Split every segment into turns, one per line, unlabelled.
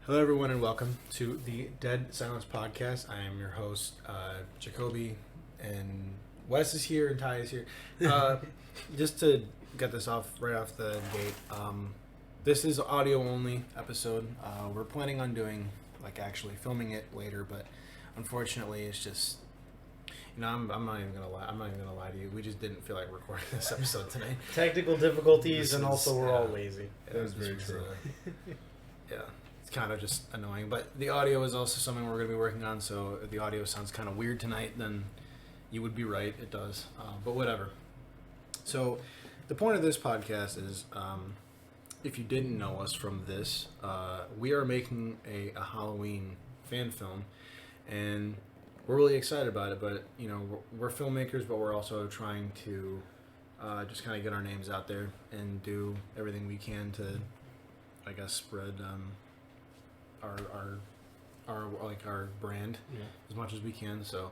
Hello, everyone, and welcome to the Dead Silence Podcast. I am your host, Jacoby, and Wes is here, and Ty is here. Just to get this right off the gate, this is audio only episode. We're planning on doing, actually filming it later, but unfortunately, it's just, I'm not even gonna lie. I'm not even gonna lie to you. We just didn't feel like recording this episode tonight.
Technical difficulties, and also we're all lazy.
That was very true. Yeah. Kind of just annoying, but the audio is also something we're going to be working on, so if the audio sounds kind of weird tonight, then you would be right, it does, but whatever. So the point of this podcast is, if you didn't know us from this, we are making a Halloween fan film, and we're really excited about it, but we're filmmakers, but we're also trying to just kind of get our names out there and do everything we can to, I guess, spread our brand as much as we can. So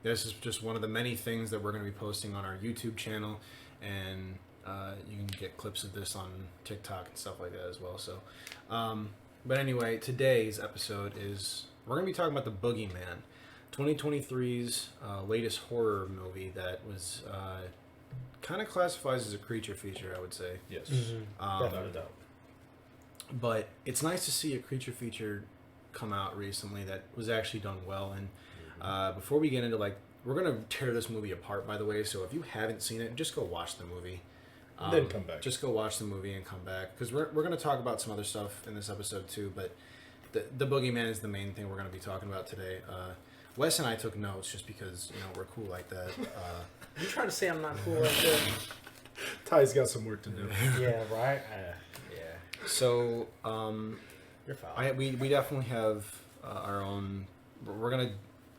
this is just one of the many things that we're going to be posting on our YouTube channel, and you can get clips of this on TikTok and stuff like that as well. So but anyway, today's episode is we're going to be talking about the Boogeyman, 2023's latest horror movie that was kind of classifies as a creature feature, I would say.
Yes.
Without a doubt.
But it's nice to see a creature feature come out recently that was actually done well. And before we get into we're gonna tear this movie apart, by the way. So if you haven't seen it, just go watch the movie.
Then come back.
Just go watch the movie and come back, because we're gonna talk about some other stuff in this episode too. But the Boogeyman is the main thing we're gonna be talking about today. Wes and I took notes just because we're cool like that.
You trying to say I'm not cool like that?
Ty's got some work to do.
Yeah, right.
So,
You're fine.
we definitely have our own. We're gonna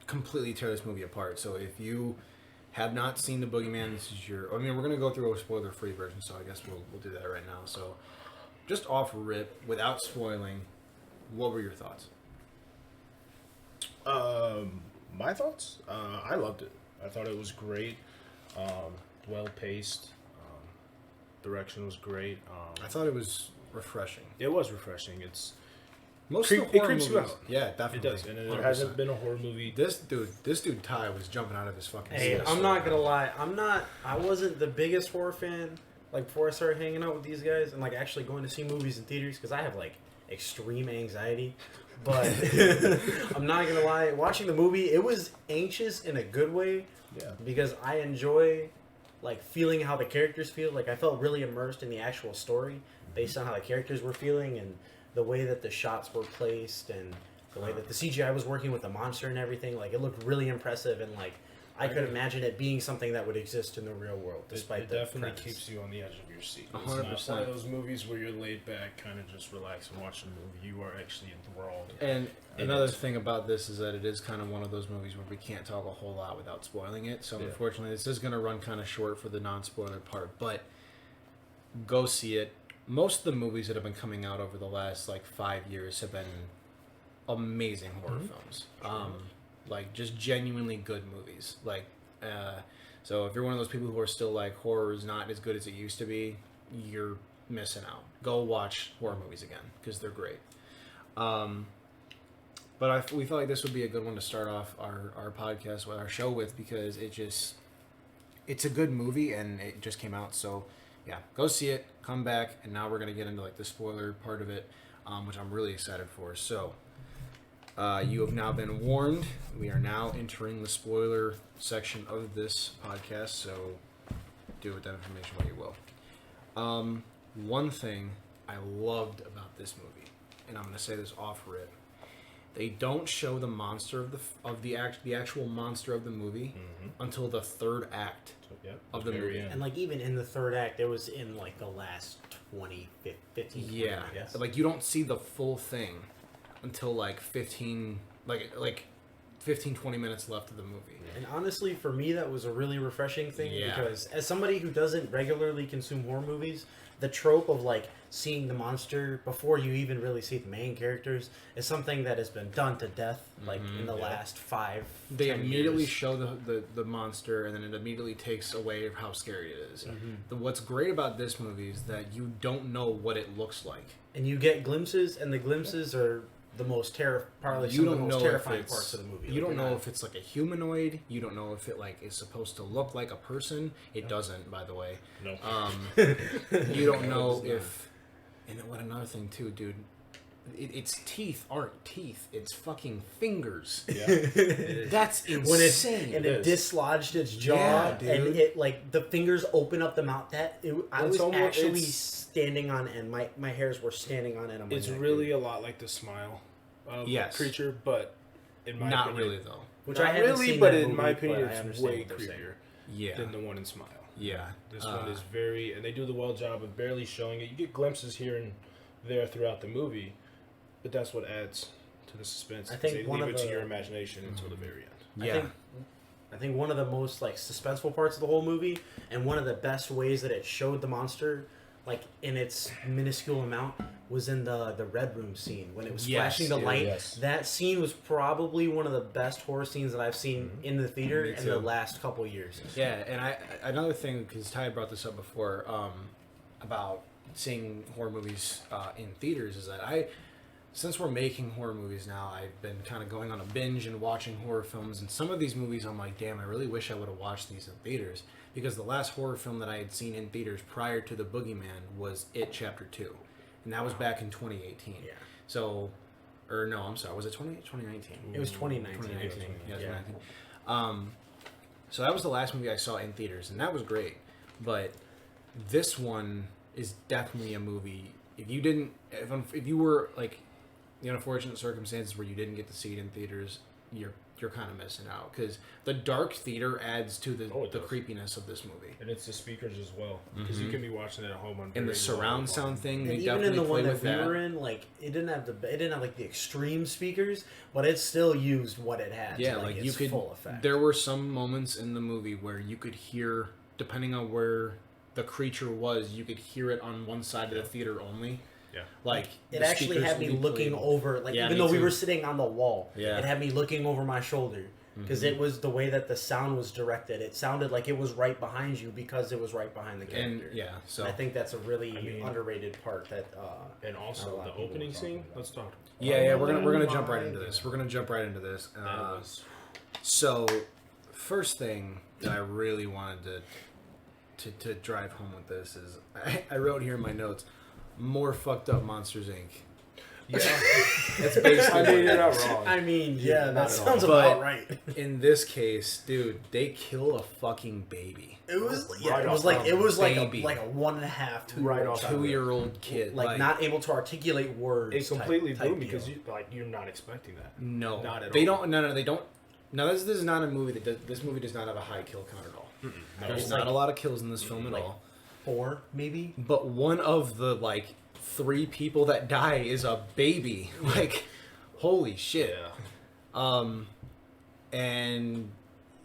completely tear this movie apart. So if you have not seen the Boogeyman, this is your. I mean, we're gonna go through a spoiler-free version, so I guess we'll do that right now. So, just off rip, without spoiling, what were your thoughts?
My thoughts? I loved it. I thought it was great. Well paced. Direction was great.
I thought it was refreshing.
It was refreshing. It's
Most
it
of the horror
creeps
movies,
you out.
Yeah, definitely.
It does, and it
100%.
hasn't been a horror movie.
This dude Ty was jumping out of his fucking
Hey,
seat.
I'm not gonna lie. I wasn't the biggest horror fan before I started hanging out with these guys and actually going to see movies in theaters, because I have extreme anxiety. But I'm not gonna lie. Watching the movie, it was anxious in a good way.
Yeah.
Because I enjoy feeling how the characters feel. I felt really immersed in the actual story based on how the characters were feeling and the way that the shots were placed and the way that the CGI was working with the monster and everything. It looked really impressive, and I could imagine it being something that would exist in the real world, despite
it
the
definitely
premise.
keeps you on the edge of your seat. It's
100%.
not one of those movies where you're laid back, kind of just relax and watch the movie. You are actually enthralled.
And another thing about this is that it is kind of one of those movies where we can't talk a whole lot without spoiling it. So unfortunately, this is going to run kind of short for the non-spoiler part. But go see it. Most of the movies that have been coming out over the last 5 years have been amazing horror films. Just genuinely good movies. So if you're one of those people who are still horror is not as good as it used to be, you're missing out. Go watch horror movies again, because they're great. But we felt like this would be a good one to start off our podcast with, our show with, because it's a good movie and it just came out. So yeah, go see it, come back, and now we're going to get into the spoiler part of it, which I'm really excited for. So you have now been warned. We are now entering the spoiler section of this podcast, so do with that information what you will. One thing I loved about this movie, and I'm going to say this off rip, they don't show the monster of the actual monster of the movie until the third act of the movie.
And even in the third act, it was in the last 20, 15, 20,
yeah,
I guess.
you don't see the full thing until 15 15, 20 minutes left of the movie.
And honestly, for me, that was a really refreshing thing
Yeah.
because as somebody who doesn't regularly consume horror movies, the trope of like seeing the monster before you even really see the main characters is something that has been done to death, like in the last 5.
They
10
immediately
years.
show the monster, and then it immediately takes away how scary it is. What's great about this movie is that you don't know what it looks like.
And you get glimpses, and the glimpses are the most probably
You
some of
don't
the
know
most
if
terrifying
it's-
parts of the movie.
You don't know if it's like a humanoid. You don't know if it like is supposed to look like a person. It doesn't, by the way.
No.
You don't know
does not.
if. And what another thing too, dude. Its teeth aren't teeth. It's fucking fingers.
Yeah.
That's insane.
when it
is.
dislodged its jaw
Yeah,
and
dude.
it like the fingers open up the mouth. I
It's
was
almost-
actually
it's-
standing on end. My hairs were standing on end. On my
It's
neck,
really
dude.
a lot like the smile of
Yes.
a creature, but in my
Not
opinion,
really though.
Which
not
I haven't
really,
seen
but
that
in my
movie,
opinion,
but I
it's
understand
way
what they're saying.
creepier
Yeah.
than the one in Smile.
Yeah.
This one is very, and they do the well job of barely showing it. You get glimpses here and there throughout the movie, but that's what adds to the suspense.
I
'cause
think
they
one
leave
of
it to
the-
your imagination until the very end.
Yeah.
I think one of the most like suspenseful parts of the whole movie, and one of the best ways that it showed the monster, like in its minuscule amount, was in the red room scene when it was
Yes,
flashing the
dude,
light.
yes.
That scene was probably one of the best horror scenes that I've seen in the theater
Me
in the
too.
last couple years.
Yeah, and another thing, because Ty brought this up before, about seeing horror movies in theaters, is that since we're making horror movies now, I've been kind of going on a binge and watching horror films, and some of these movies I'm like, damn, I really wish I would have watched these in theaters, because the last horror film that I had seen in theaters prior to the Boogeyman was It Chapter 2, and that was back in 2018.
Yeah.
So, or no, I'm sorry, was it 2019?
It was 2019.
2019. Yeah,
Yeah.
2019. So that was the last movie I saw in theaters, and that was great. But this one is definitely a movie. If you were like the unfortunate circumstances where you didn't get to see it in theaters, you're kind of missing out, because the dark theater adds to the
It does.
creepiness of this movie.
And it's the speakers as well, because you can be watching it at home on
And the
very
surround
low
sound thing,
And
they
even in
definitely
the
play
one that
with
we
that.
were in, like it didn't have like the extreme speakers, but it still used what it had.
Yeah,
to,
like
its
you could.
full effect.
There were some moments in the movie where you could hear, depending on where the creature was, you could hear it on one side of the theater only.
Yeah.
Like
It
the
actually
speakers
had me
would be
looking
played.
over, like
Yeah,
even
me
though we
too.
were sitting on the wall,
Yeah.
it had me looking over my shoulder because it was the way that the sound was directed. It sounded like it was right behind you because it was right behind the
And
character.
yeah, so
I think that's a really
I mean-
underrated part that.
And
Not a
also
lot
the
of people
opening
were talking
scene.
about.
Let's talk.
yeah, we're
Oh
gonna jump right into this. We're gonna jump right into this.
That was
So, first thing that I really wanted to drive home with this is I wrote here in my notes, more fucked up Monsters Inc.
yeah.
That's basically
I
what
mean,
it
you're not
is.
wrong.
I mean, yeah,
Not
that
at
sounds
all.
about
But-
right.
In this case, dude, they kill a fucking baby.
It was
Right
it was
off
like
top,
it was like
baby.
a 1.5, 2
Right
year
off
old
top.
2-year-old kid,
like not able to articulate words.
It completely
type
blew me because
deal.
you're not expecting that.
No,
Not at
they
all.
don't. No, they don't. No, this is not a movie that does, this movie does not have a high kill count at all.
No.
There's
It's
not
like-
a lot of kills in this film at
like-
all.
4 maybe.
But one of the like 3 people that die is a baby. Like, holy shit.
Yeah.
And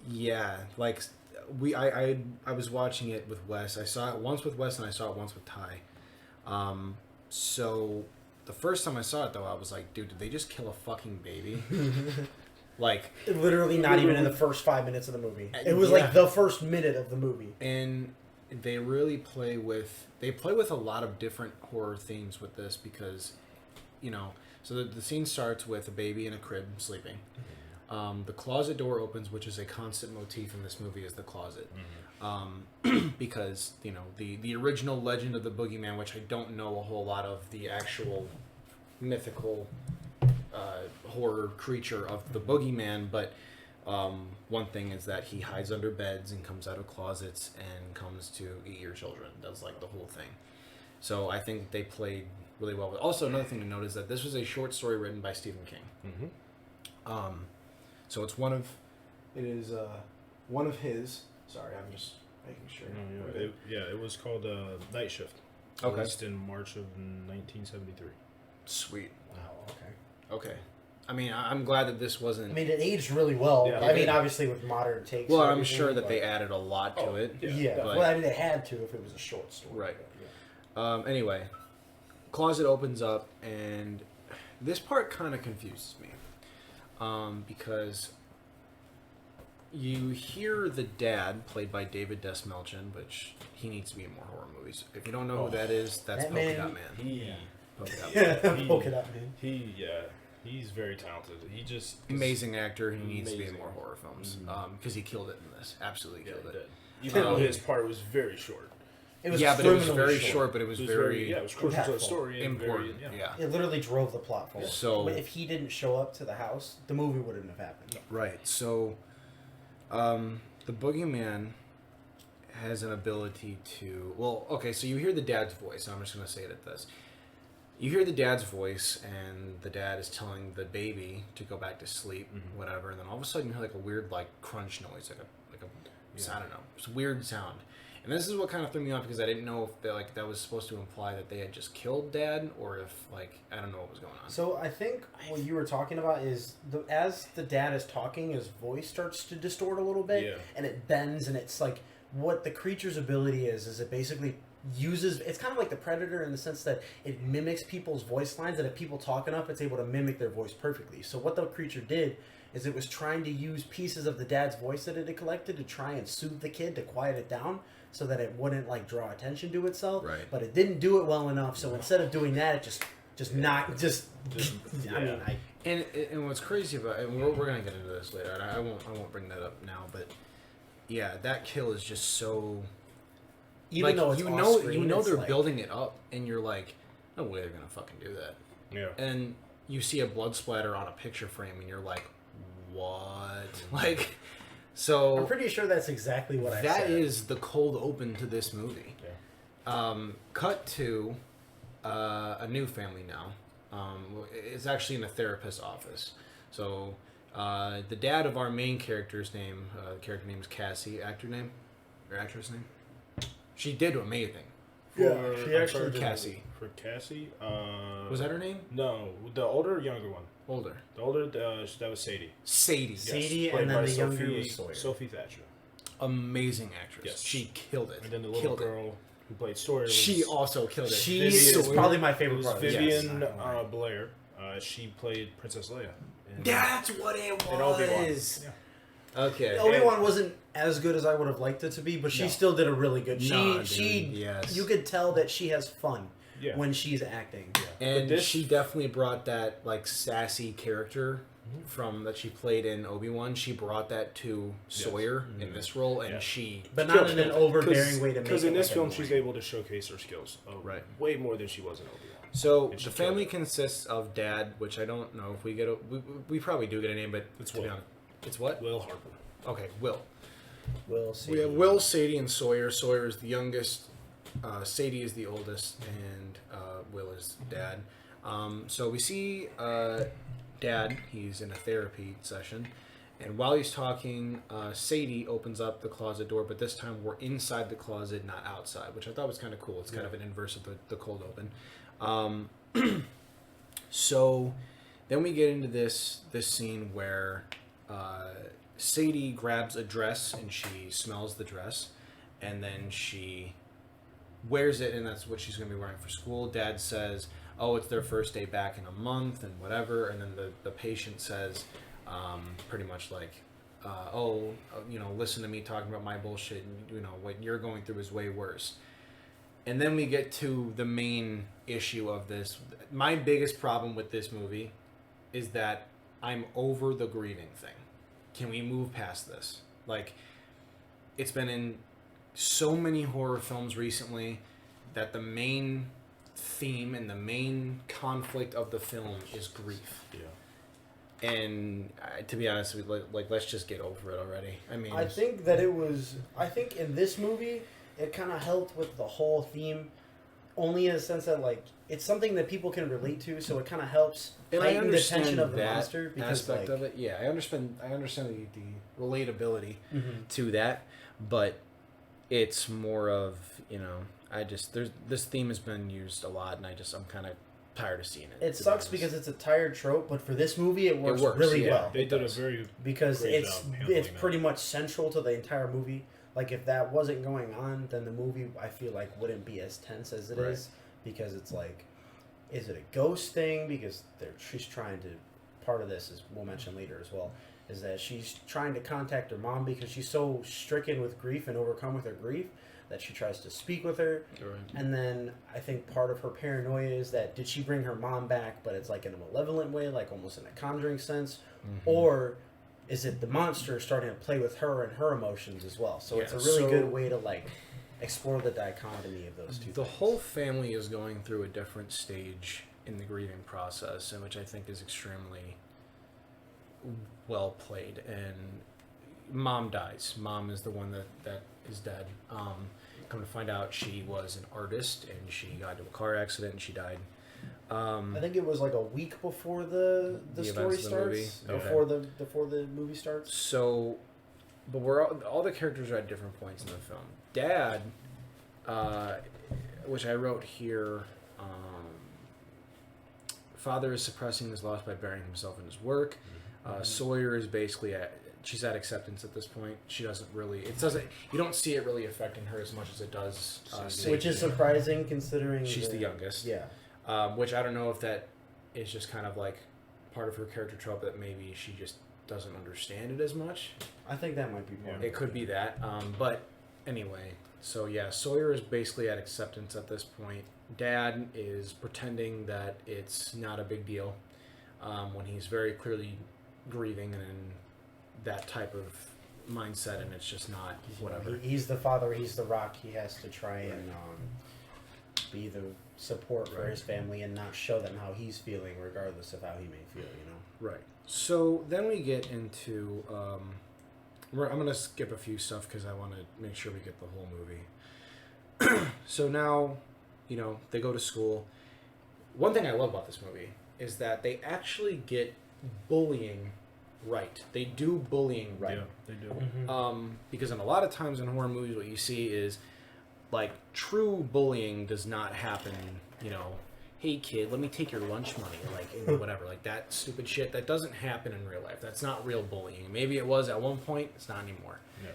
yeah, like I was watching it with Wes. I saw it once with Wes and I saw it once with Ty. So the first time I saw it though, I was like, dude, did they just kill a fucking baby? Like,
Literally not even in the first 5 minutes of the movie. It was like the first minute of the movie.
and they really play with a lot of different horror themes with this, because so the scene starts with a baby in a crib sleeping. The closet door opens, which is a constant motif in this movie, is the closet. Because the original legend of the Boogeyman, which I don't know a whole lot of the actual mythical horror creature of the Boogeyman, but one thing is that he hides under beds and comes out of closets and comes to eat your children. That's like the whole thing. So I think they played really well. Also, another thing to note is that this was a short story written by Stephen King. So it's one of his. Sorry, I'm just making sure.
It was called Night Shift.
Okay.
Released in March of 1973.
Sweet.
Oh, okay.
Okay. I mean, I'm glad that this wasn't.
I mean, it aged really well.
Yeah,
I mean,
it-
obviously with modern takes.
well,
and
I'm
everything,
sure that
but-
they added a lot to it.
Yeah,
but-
well, I mean, they had to if it was a short story.
Right.
but,
Anyway, closet opens up, and this part kind of confuses me, because you hear the dad played by David Desmelchin, which he needs to be in more horror movies. If you don't know who that is, that's
that
Polka
man-
Dot Man.
He,
Polka Dot
Yeah,
Man.
He-
Polka Dot Man.
he's very talented. He just
Amazing actor. He needs to be in
Amazing.
more horror films
Mhm.
because he killed it in this. Absolutely
Yeah,
killed
he
it.
did. Even though
Um,
his part was very short.
It was
Yeah, but it was
criminally
very short, but it was very
yeah, it was crucial to the
impactful.
story. And
important.
Very,
Yeah.
It literally drove the plot forward.
So-
But if he didn't show up to the house, the movie wouldn't have happened.
Right. So, the Boogeyman has an ability to. Well, okay. So you hear the dad's voice. I'm just going to say it at this. You hear the dad's voice, and the dad is telling the baby to go back to sleep,
Mhm.
whatever. And then all of a sudden, you hear like a weird like crunch noise, like a
Yeah.
I don't know, it's a weird sound. And this is what kind of threw me off because I didn't know if that was supposed to imply that they had just killed dad, or if I don't know what was going on.
So I think what you were talking about is as the dad is talking, his voice starts to distort a little bit,
Yeah.
and it bends, and it's like what the creature's ability is it basically uses. It's kind of like the Predator in the sense that it mimics people's voice lines, and if people talk enough, it's able to mimic their voice perfectly. So what the creature did is it was trying to use pieces of the dad's voice that it had collected to try and soothe the kid to quiet it down so that it wouldn't like draw attention to itself.
Right.
But it didn't do it well enough, so instead of doing that, it just I mean,
yeah.
And what's crazy about it, and we're gonna get into this later. And I won't bring that up now, but yeah, that kill is just so.
even
like,
though it's
you
off-screen,
know
it's
they're
like,
building it up, and you're like, no way they're gonna fucking do that.
Yeah.
And you see a blood splatter on a picture frame, and you're like, what? Like,
I'm
so
pretty sure that's exactly what I
that
said.
is the cold open to this movie.
Yeah.
Cut to a new family now. It's actually in a therapist's office. So the dad of our main character's name, the character name is Cassie. Actor name or actress name? She did amazing.
Yeah,
For-
she
I'm
actually
sorry,
did.
Cassie.
For Cassie.
Was that her name?
No, the older or younger one?
Older.
The older, that was Sadie.
Sadie.
Sadie,
played
and then
by
the younger
Sophie-
was Sawyer.
Sophie Thatcher.
Amazing actress.
Yes.
She killed it.
And then the little
Killed it.
girl who played Sawyer was
She also killed it.
She
Vivian-
is probably my
it
favorite
was
part.
Vivian
Yes.
Blair. She played Princess Leia. in-
That's what it
in Obi-Wan.
was.
Yeah.
Okay.
Obi-Wan wasn't as good as I would have liked it to be, but she
No.
still did a really good.
Nah, dude,
She
yes.
you could tell that she has fun
Yeah.
when she's acting.
And
But this-
she definitely brought that like sassy character
Mm-hmm.
from that she played in Obi-Wan. She brought that to Sawyer in
Mhm.
this role, and
Yeah.
she
But not in an overbearing way to make
Because
it
in this
like
film,
annoying.
she's able to showcase her skills.
Right.
Way more than she was in Obi-Wan.
So
And she
the
killed
family
it.
consists of dad, which I don't know if we get a we probably do get a name, but
It's
to be
Will.
honest, it's what?
Will Harper.
Okay, Will.
We'll see.
We have Will, Sadie, and Sawyer. Sawyer is the youngest. Sadie is the oldest, and Will is dad. So we see dad. He's in a therapy session, and while he's talking, Sadie opens up the closet door, but this time we're inside the closet, not outside, which I thought was kind of cool. It's kind of an inverse of the cold open. So then we get into this scene where Sadie grabs a dress and she smells the dress, and then she wears it, and that's what she's going to be wearing for school. Dad says, oh, it's their first day back in a month and whatever, and then the patient says pretty much like, listen to me talking about my bullshit, and what you're going through is way worse. And then we get to the main issue of this. My biggest problem with this movie is that I'm over the grieving thing. Can we move past this? Like, it's been in so many horror films recently that the main theme and the main conflict of the film is grief.
Yeah.
And to be honest, let's just get over it already. I mean,
I think in this movie it kind of helped with the whole theme, only in the sense that like it's something that people can relate to, so it kind of helps
and I
heighten the
understand
tension of the
that
monster because
aspect
like,
of it. Yeah, I understand the relatability
Mhm.
to that, but it's more of this theme has been used a lot, and I'm kind of tired of seeing it.
It sucks because it's a tired trope, but for this movie, it works really well.
They did a very
because
great
it's
job handling
pretty much central to the entire movie. Like if that wasn't going on, then the movie I feel like wouldn't be as tense as it is, because it's like, is it a ghost thing? Because she's trying to. Part of this is we'll mention later as well. Is that she's trying to contact her mom because she's so stricken with grief and overcome with her grief that she tries to speak with her.
Right.
And then I think part of her paranoia is that did she bring her mom back, but it's like in a malevolent way, like almost in a Conjuring sense, or is it the monster starting to play with her and her emotions as well? So it's a really good way to like explore the dichotomy of those two.
The
things.
whole family is going through a different stage in the grieving process, and which I think is extremely well played. And mom dies. Mom is the one that is dead. Come to find out, she was an artist, and she got into a car accident, and she died.
I think it was like a week before the story starts.
Okay.
Before the movie starts.
So, but all the characters are at different points in the film. Dad, which I wrote here, father is suppressing his loss by burying himself in his work. Sawyer is basically she's at acceptance at this point. She doesn't really. You don't see it really affecting her as much as it does.
Which is surprising considering
she's the youngest.
Yeah.
Which I don't know if that is just kind of like part of her character trope that maybe she just doesn't understand it as much.
I think that might be part of
It could be that. But anyway, so yeah, Sawyer is basically at acceptance at this point. Dad is pretending that it's not a big deal when he's very clearly grieving and in that type of mindset, and it's just not whatever.
He's the father. He's the rock. He has to try and be the support for his family and not show them how he's feeling, regardless of how he may feel. You know.
Right. So then we get into. I'm going to skip a few stuff because I want to make sure we get the whole movie. So now, they go to school. One thing I love about this movie is that they actually get bullying right. They do bullying right.
Yeah, they do.
Because in a lot of times in horror movies, what you see is like true bullying does not happen. Hey kid, let me take your lunch money, or whatever, like that stupid shit. That doesn't happen in real life. That's not real bullying. Maybe it was at one point. It's not anymore.
Yeah.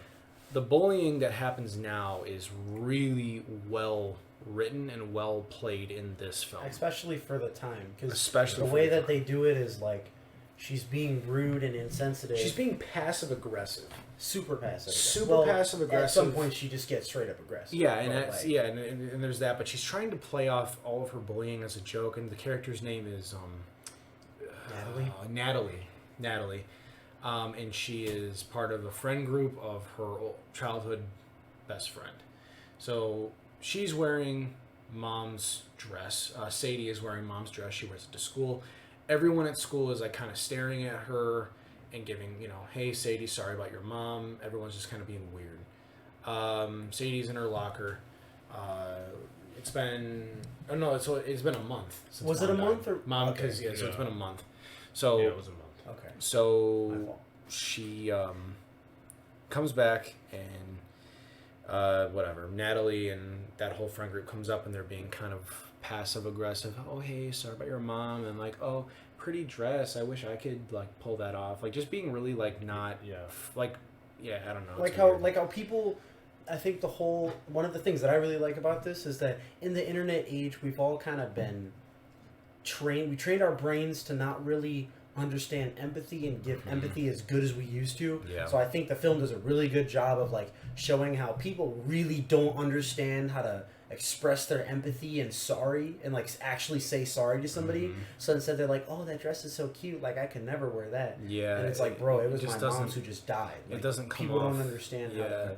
The bullying that happens now is really well written and well played in this film,
especially for the time. Because
the
way that they do it is like she's being rude and insensitive.
She's being passive aggressive.
Super passive.
Passive aggressive.
At some point, she just gets straight up aggressive.
Yeah, and there's that. But she's trying to play off all of her bullying as a joke, and the character's name is Natalie. And she is part of a friend group of her childhood best friend. So she's wearing mom's dress. Sadie is wearing mom's dress. She wears it to school. Everyone at school is like kind of staring at her and giving, hey Sadie, sorry about your mom. Everyone's just kind of being weird. Sadie's in her locker. It's been a month since
was it a month or
mom? Because so it's been a month. So
yeah, it was a month.
Okay.
So she comes back and whatever. Natalie and that whole friend group comes up and they're being kind of passive aggressive. Oh hey, sorry about your mom, and like, oh, pretty dress. I wish I could like pull that off. Like just being really like not I don't know.
Like how people. I think one of the things that I really like about this is that in the internet age, we've all kind of been trained. We trained our brains to not really understand empathy and give empathy as good as we used to.
Yeah.
So I think the film does a really good job of like showing how people really don't understand how to express their empathy and sorry and like actually say sorry to somebody. So instead they're like, oh, that dress is so cute, like I could never wear that.
Yeah.
And it's like, bro, it was my mom's who just died. Like,
it doesn't come
people
off.
don't understand how to.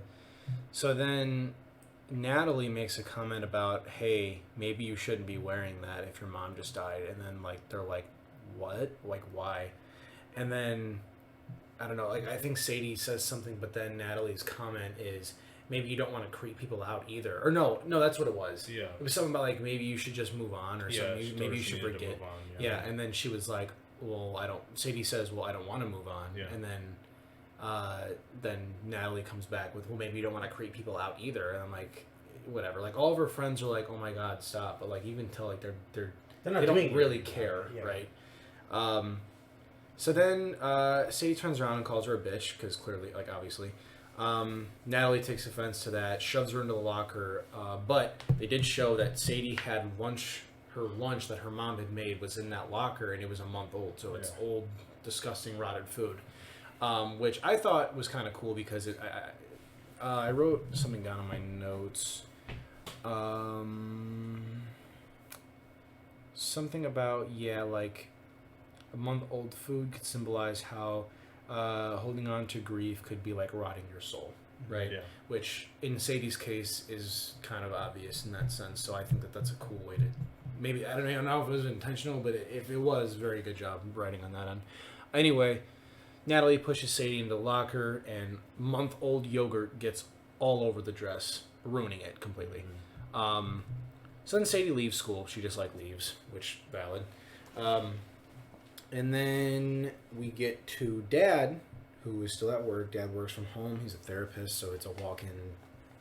So then Natalie makes a comment about, hey, maybe you shouldn't be wearing that if your mom just died. And then like they're like, what? Like why? And then I don't know, like I think Sadie says something, but then Natalie's comment is maybe you don't want to creep people out either. Or no, that's what it was.
Yeah.
It was something about like maybe you should just move on or something. Maybe you should forget. Yeah, and then she was like, well, Sadie says, well, I don't want to move on. Yeah. And then Natalie comes back with, well, maybe you don't want to creep people out either. And I'm like, whatever. Like all of her friends are like, oh my God, stop. But like even till like they're
They're not
they
doing
don't really
anything.
care,
Yeah.
right? So then Sadie turns around and calls her a bitch because clearly, like obviously, Natalie takes offense to that, shoves her into the locker. But they did show that Sadie had her lunch that her mom had made was in that locker, and it was a month old, so it's old, disgusting, rotted food. Which I thought was kind of cool because I wrote something down in my notes. Something about like a month old food could symbolize how holding on to grief could be like rotting your soul, right?
Yeah.
Which in Sadie's case is kind of obvious in that sense. So I think that that's a cool way to maybe I don't know if it was intentional, but if it was, very good job writing on that end. Anyway, Natalie pushes Sadie into the locker, and month old yogurt gets all over the dress, ruining it completely. So then Sadie leaves school. She just leaves, which valid. And then we get to Dad, who is still at work. Dad works from home. He's a therapist, so it's a walk-in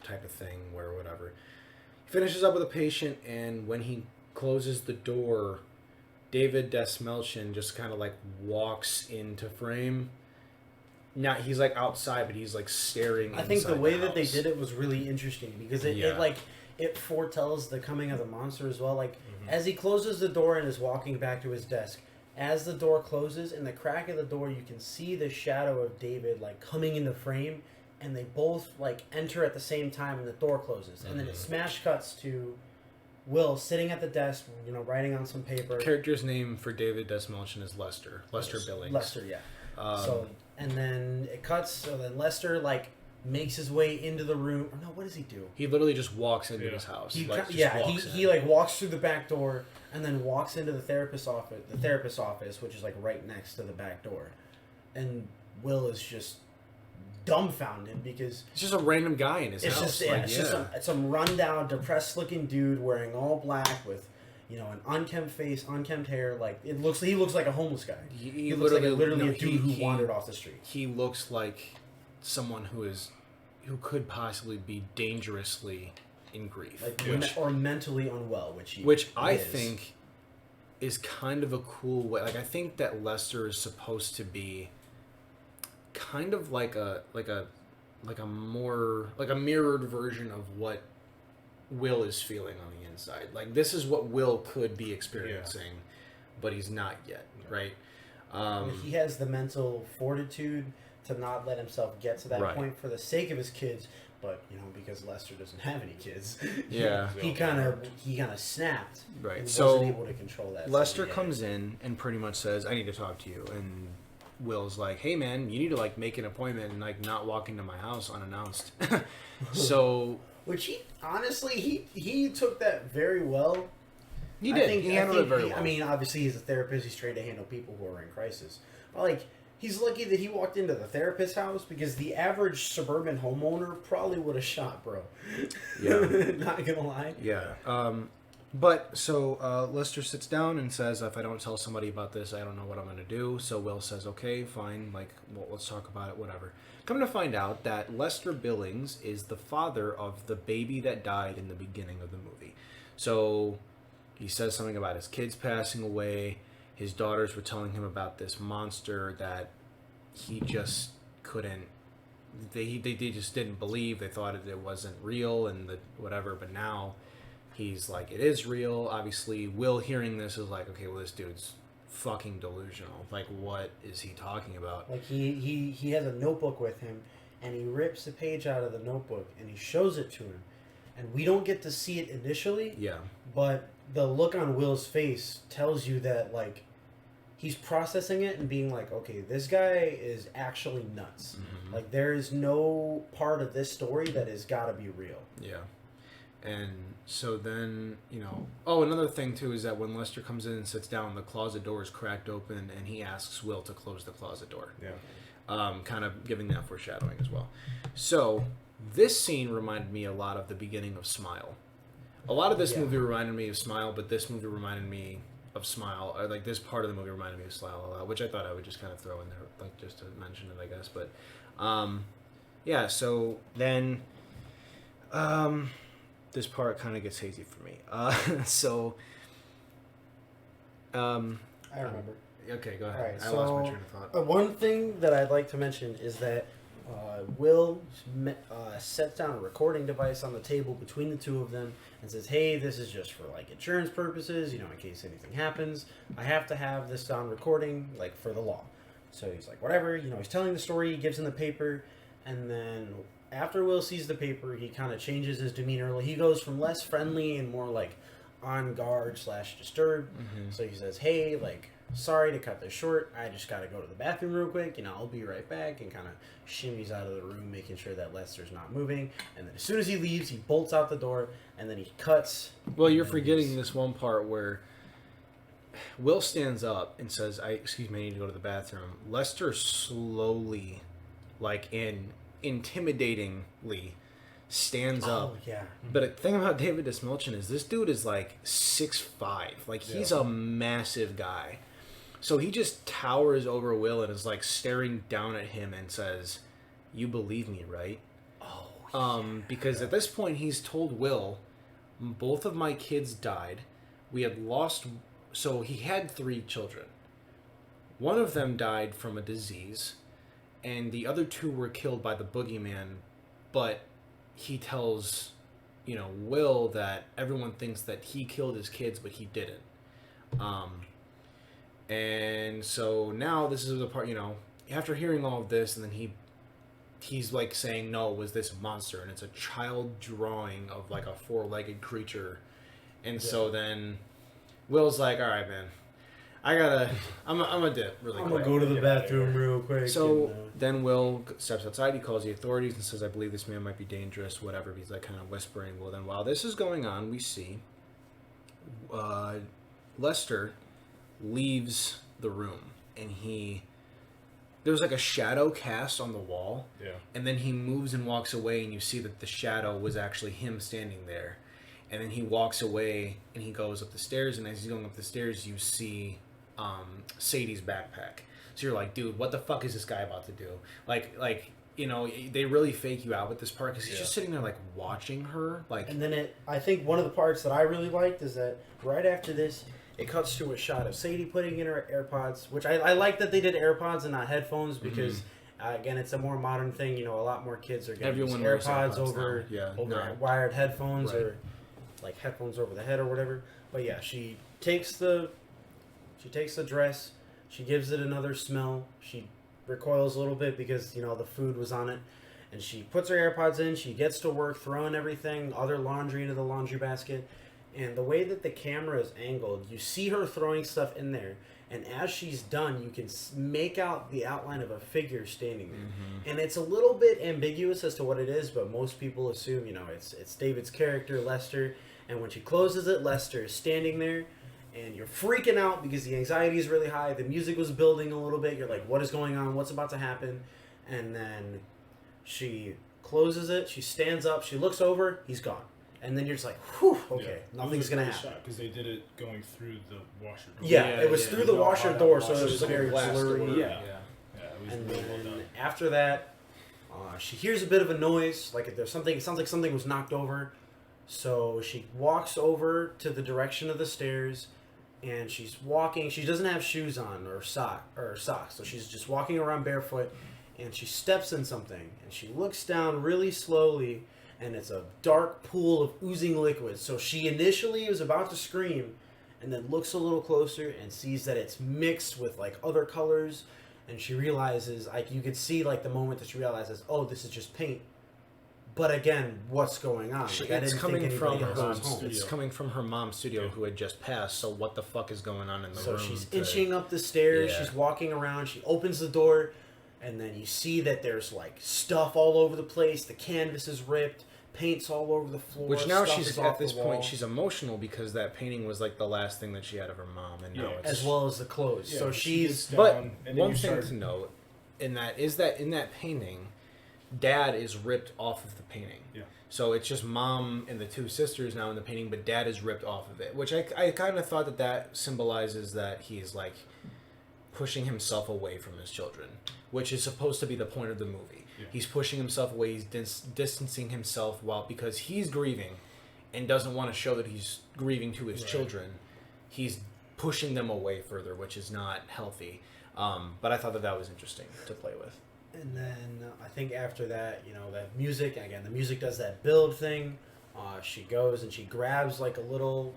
type of thing where whatever. He finishes up with a patient, and when he closes the door, David Desmelchin just kind of walks into frame. Not he's outside, but he's staring.
I think the way that they
house.
did it was really interesting because it foretells the coming of the monster as well. As he closes the door and is walking back to his desk, as the door closes, in the crack of the door, you can see the shadow of David coming into frame, and they both enter at the same time, and the door closes, and then it smash cuts to Will sitting at the desk, writing on some paper.
Character's name for David Desmelchin is Lester. Lester Billings.
Lester, yeah. And then it cuts. So then Lester makes his way into the room. Or no, what does he do?
He literally just walks into his house.
He
He
walks through the back door and then walks into the therapist's office. The therapist's office, which is right next to the back door, and Will is just dumbfounded because
it's just a random guy in his house.
It's just some rundown, depressed-looking dude wearing all black with, an unkempt face, unkempt hair. He looks like a homeless guy. He looks literally a dude who wandered off the street.
He looks like someone who could possibly be dangerously in grief,
or mentally unwell,
which I think is kind of a cool way. I think that Lester is supposed to be kind of like a mirrored version of what Will is feeling on the inside. This is what Will could be experiencing, but he's not yet, right?
He has the mental fortitude to not let himself get to that point for the sake of his kids, but because Lester doesn't have any kids, he kind of snapped,
right?
And
so
wasn't able to control that.
Lester comes in and pretty much says, "I need to talk to you," and Will's like, "Hey man, you need to make an appointment and not walk into my house unannounced." So,
which he honestly he took that very well.
He did. He handled it very well.
I mean, obviously he's a therapist. He's trained to handle people who are in crisis. But he's lucky that he walked into the therapist's house because the average suburban homeowner probably would have shot, bro.
Yeah,
not gonna lie.
Yeah. But so Lester sits down and says, "If I don't tell somebody about this, I don't know what I'm going to do." So Will says, "Okay, fine. Let's talk about it. Whatever." Come to find out that Lester Billings is the father of the baby that died in the beginning of the movie. So he says something about his kids passing away. His daughters were telling him about this monster that he just couldn't. They just didn't believe. They thought it wasn't real and whatever. But now he's like, it is real. Obviously, Will hearing this is like, okay, well, this dude's fucking delusional. What is he talking about?
He has a notebook with him, and he rips a page out of the notebook, and he shows it to him. And we don't get to see it initially.
Yeah.
But the look on Will's face tells you that, he's processing it and being like, okay, this guy is actually nuts. Mm-hmm. There is no part of this story that has got to be real.
Yeah. And so then, another thing too is that when Lester comes in and sits down, the closet door is cracked open and he asks Will to close the closet door.
Yeah.
Kind of giving that foreshadowing as well. So this scene reminded me a lot of the beginning of Smile. A lot of this movie reminded me of Smile, but this movie reminded me of Smile. This part of the movie reminded me of Smile a lot, which I thought I would just kind of throw in there, just to mention it, I guess. But, so then, this part kind of gets hazy for me. So
I remember.
Okay, go ahead.
Alright,
I lost my train of thought.
One thing that I'd like to mention is that Will sets down a recording device on the table between the two of them and says, "Hey, this is just for like insurance purposes, in case anything happens. I have to have this on recording, like for the law." So he's like, whatever, he's telling the story, he gives him the paper, and then after Will sees the paper, he kind of changes his demeanor. He goes from less friendly and more like on guard / disturbed.
Mm-hmm.
So he says, "Hey, like, sorry to cut this short. I just got to go to the bathroom real quick. I'll be right back," and kind of shimmies out of the room, making sure that Lester's not moving. And then as soon as he leaves, he bolts out the door, and then he cuts.
Well, you're forgetting this one part where Will stands up and says, I need to go to the bathroom. Lester slowly, like intimidatingly, stands up.
Oh, yeah.
But the thing about David Desmilchin is this dude is like 6'5". Like, he's a massive guy. So he just towers over Will and is like staring down at him and says, "You believe me, right?" Because at this point he's told Will, both of my kids died. We had lost, so he had 3 children. One of them died from a disease, and the other 2 were killed by the Boogeyman. But he tells, Will that everyone thinks that he killed his kids, but he didn't. And so now this is the part, after hearing all of this, and then he's like saying, "No, it was this monster," and it's a child drawing of like a 4-legged creature. And so then Will's like, "All right, man, I'm gonna dip really quick.
I'm gonna go to the bathroom real quick."
So then Will steps outside. He calls the authorities and says, "I believe this man might be dangerous," whatever. He's like kind of whispering. Well, then while this is going on, we see Lester leaves the room, and there's like a shadow cast on the wall, and then he moves and walks away, and you see that the shadow was actually him standing there. And then he walks away and he goes up the stairs, and as he's going up the stairs, you see Sadie's backpack. So you're like, dude, what the fuck is this guy about to do? Like they really fake you out with this part, because he's just sitting there like watching her, like.
And then I think one of the parts that I really liked is that right after this, it cuts to a shot of Sadie putting in her AirPods, which I like that they did AirPods and not headphones, because again, it's a more modern thing. A lot more kids are getting AirPods over wired headphones, or like headphones over the head or whatever. But yeah, she takes the dress, she gives it another smell, she recoils a little bit because the food was on it, and she puts her AirPods in, she gets to work throwing everything, other laundry into the laundry basket. And the way that the camera is angled, you see her throwing stuff in there, and as she's done, you can make out the outline of a figure standing there. And it's a little bit ambiguous as to what it is, but most people assume it's David's character, Lester. And when she closes it, Lester is standing there, and you're freaking out because the anxiety is really high. The music was building a little bit. You're like, what is going on? What's about to happen? And then she closes it. She stands up. She looks over. He's gone. And then you're just like, whew, okay, nothing's going to happen.
Because they did it going through the washer door.
Yeah, it was through the washer door, so it was very blurry.
Yeah, it was
And
really well
then
done.
after that, she hears a bit of a noise, like it sounds like something was knocked over. So she walks over to the direction of the stairs, and she's walking. She doesn't have shoes on or socks, so she's just walking around barefoot, and she steps in something, and she looks down really slowly, and it's a dark pool of oozing liquid. So she initially was about to scream, and then looks a little closer and sees that it's mixed with like other colors, and she realizes, like, you could see like the moment that she realizes, oh, this is just paint. But again, what's going on?
It's coming from her mom's studio. It's coming from her mom's studio, who had just passed. So what the fuck is going on in the room?
So she's inching up the stairs. Yeah. She's walking around. She opens the door, and then you see that there's like stuff all over the place. The canvas is ripped. Paint's all over the floor.
Which now she's at this point she's emotional, because that painting was like the last thing that she had of her mom, and now it's
as well as the clothes.
Yeah,
so she's
but one thing to note in that painting, Dad is ripped off of the painting.
Yeah.
So it's just Mom and the 2 sisters now in the painting, but Dad is ripped off of it, which I kind of thought that symbolizes that he's like pushing himself away from his children, which is supposed to be the point of the movie. Yeah. He's pushing himself away. He's distancing himself because he's grieving and doesn't want to show that he's grieving to his children. He's pushing them away further, which is not healthy. But I thought that was interesting to play with.
And then I think after that, the music, again, the music does that build thing. She goes and she grabs like a little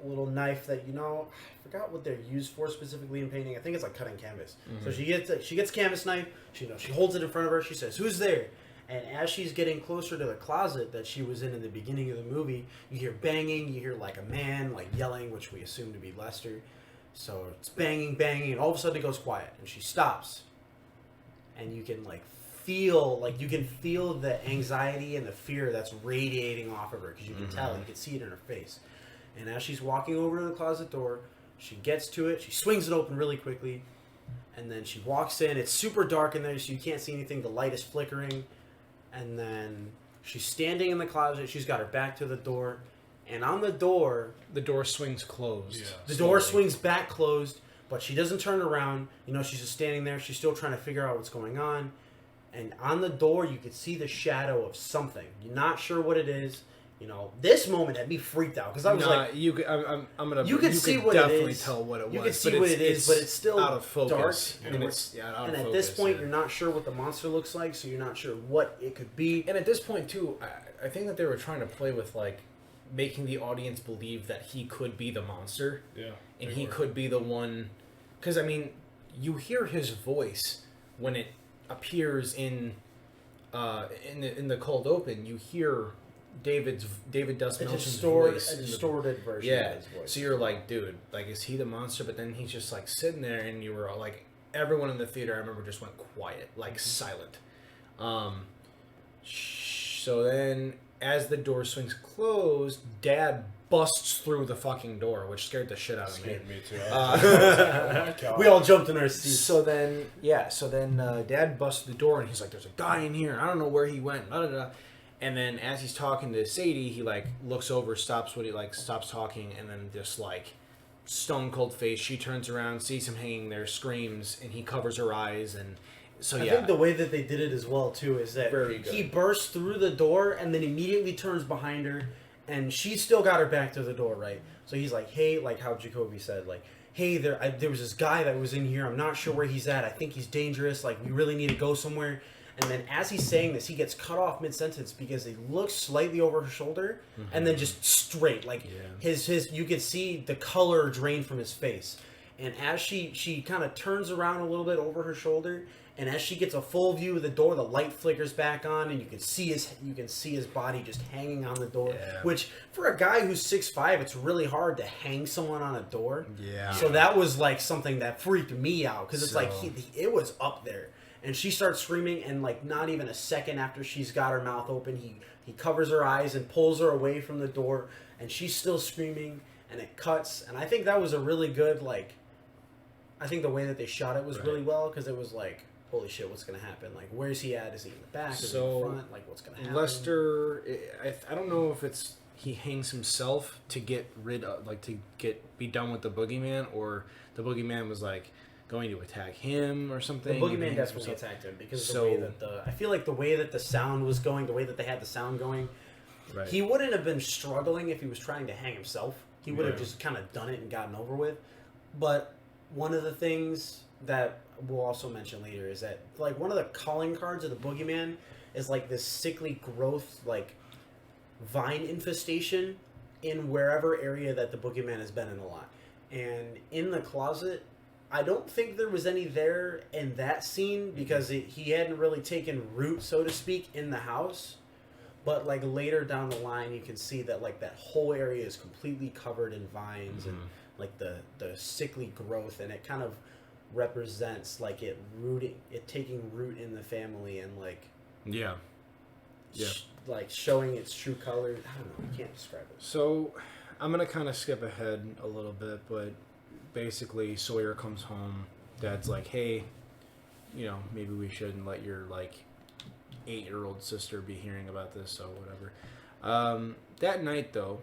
knife that, I forgot what they're used for specifically in painting. I think it's like cutting canvas. Mm-hmm. So she gets canvas knife. She holds it in front of her. She says, "Who's there?" And as she's getting closer to the closet that she was in the beginning of the movie, you hear banging. You hear like a man like yelling, which we assume to be Lester. So it's banging, banging, and all of a sudden it goes quiet, and she stops. And you can feel the anxiety and the fear that's radiating off of her, because you can tell, you can see it in her face. And as she's walking over to the closet door, she gets to it, she swings it open really quickly, and then she walks in. It's super dark in there, so you can't see anything. The light is flickering, and then she's standing in the closet. She's got her back to the door, and on the door
swings closed.
Yeah,
the door swings back closed, but she doesn't turn around. She's just standing there. She's still trying to figure out what's going on. And on the door, you could see the shadow of something. You're not sure what it is. This moment had me freaked out, because I was
you could
see what
definitely
it is.
tell what it was.
You could see what it is, but it's still
out of focus.
dark.
And
and at this point, you're not sure what the monster looks like, so you're not sure what it could be.
And at this point, too, I think that they were trying to play with, making the audience believe that he could be the monster.
Yeah.
And he could be the one... Because, you hear his voice when it appears in the cold open. You hear David Dustmalchian's voice.
A distorted version of his voice.
So you're like, dude, is he the monster? But then he's just, sitting there, and you were all everyone in the theater, I remember, just went quiet, silent. So then, as the door swings closed, Dad busts through the fucking door, which scared the shit out of me.
Scared me too.
We all jumped in our seats.
So then, Dad busts the door, and he's like, "There's a guy in here. I don't know where he went." Blah, blah, blah. And then, as he's talking to Sadie, he looks over, stops talking, and then just stone cold face. She turns around, sees him hanging there, screams, and he covers her eyes, and. So
I think the way that they did it as well too is that he bursts through the door and then immediately turns behind her, and she's still got her back to the door, right? So he's like, "Hey," how Jacoby said, "Hey, there was this guy that was in here. I'm not sure where he's at. I think he's dangerous. We really need to go somewhere." And then as he's saying this, he gets cut off mid-sentence because he looks slightly over her shoulder, and then just straight, his you could see the color drain from his face. And as she kind of turns around a little bit over her shoulder, and as she gets a full view of the door, the light flickers back on, and you can see his body just hanging on the door. Yeah. Which, for a guy who's 6'5", it's really hard to hang someone on a door.
Yeah.
So that was something that freaked me out, because it's it was up there. And she starts screaming, and not even a second after she's got her mouth open, he covers her eyes and pulls her away from the door, and she's still screaming, and it cuts. And I think that was a really good I think the way that they shot it was really well, because it was holy shit, what's going to happen? Where's he at? Is he in the back? Is he in the front? What's going to happen?
Lester, I don't know if it's he hangs himself to get rid of, be done with the Boogeyman, or the Boogeyman was going to attack him or something.
The Boogeyman definitely attacked him, because of the way that I feel like the way that the sound was going, the way that they had the sound going, he wouldn't have been struggling if he was trying to hang himself. He would have just kind of done it and gotten over with. But one of the things that we'll also mention later is that one of the calling cards of the Boogeyman is this sickly growth, vine infestation in wherever area that the Boogeyman has been in a lot. And in the closet, I don't think there was any there in that scene, because he hadn't really taken root, so to speak, in the house. But later down the line, you can see that that whole area is completely covered in vines and the sickly growth, and it kind of represents it taking root in the family, and showing its true color. I don't know, you can't describe it.
So I'm gonna kind of skip ahead a little bit, but basically Sawyer comes home. Dad's like, "Hey, maybe we shouldn't let your 8-year-old sister be hearing about this, so whatever." That night though,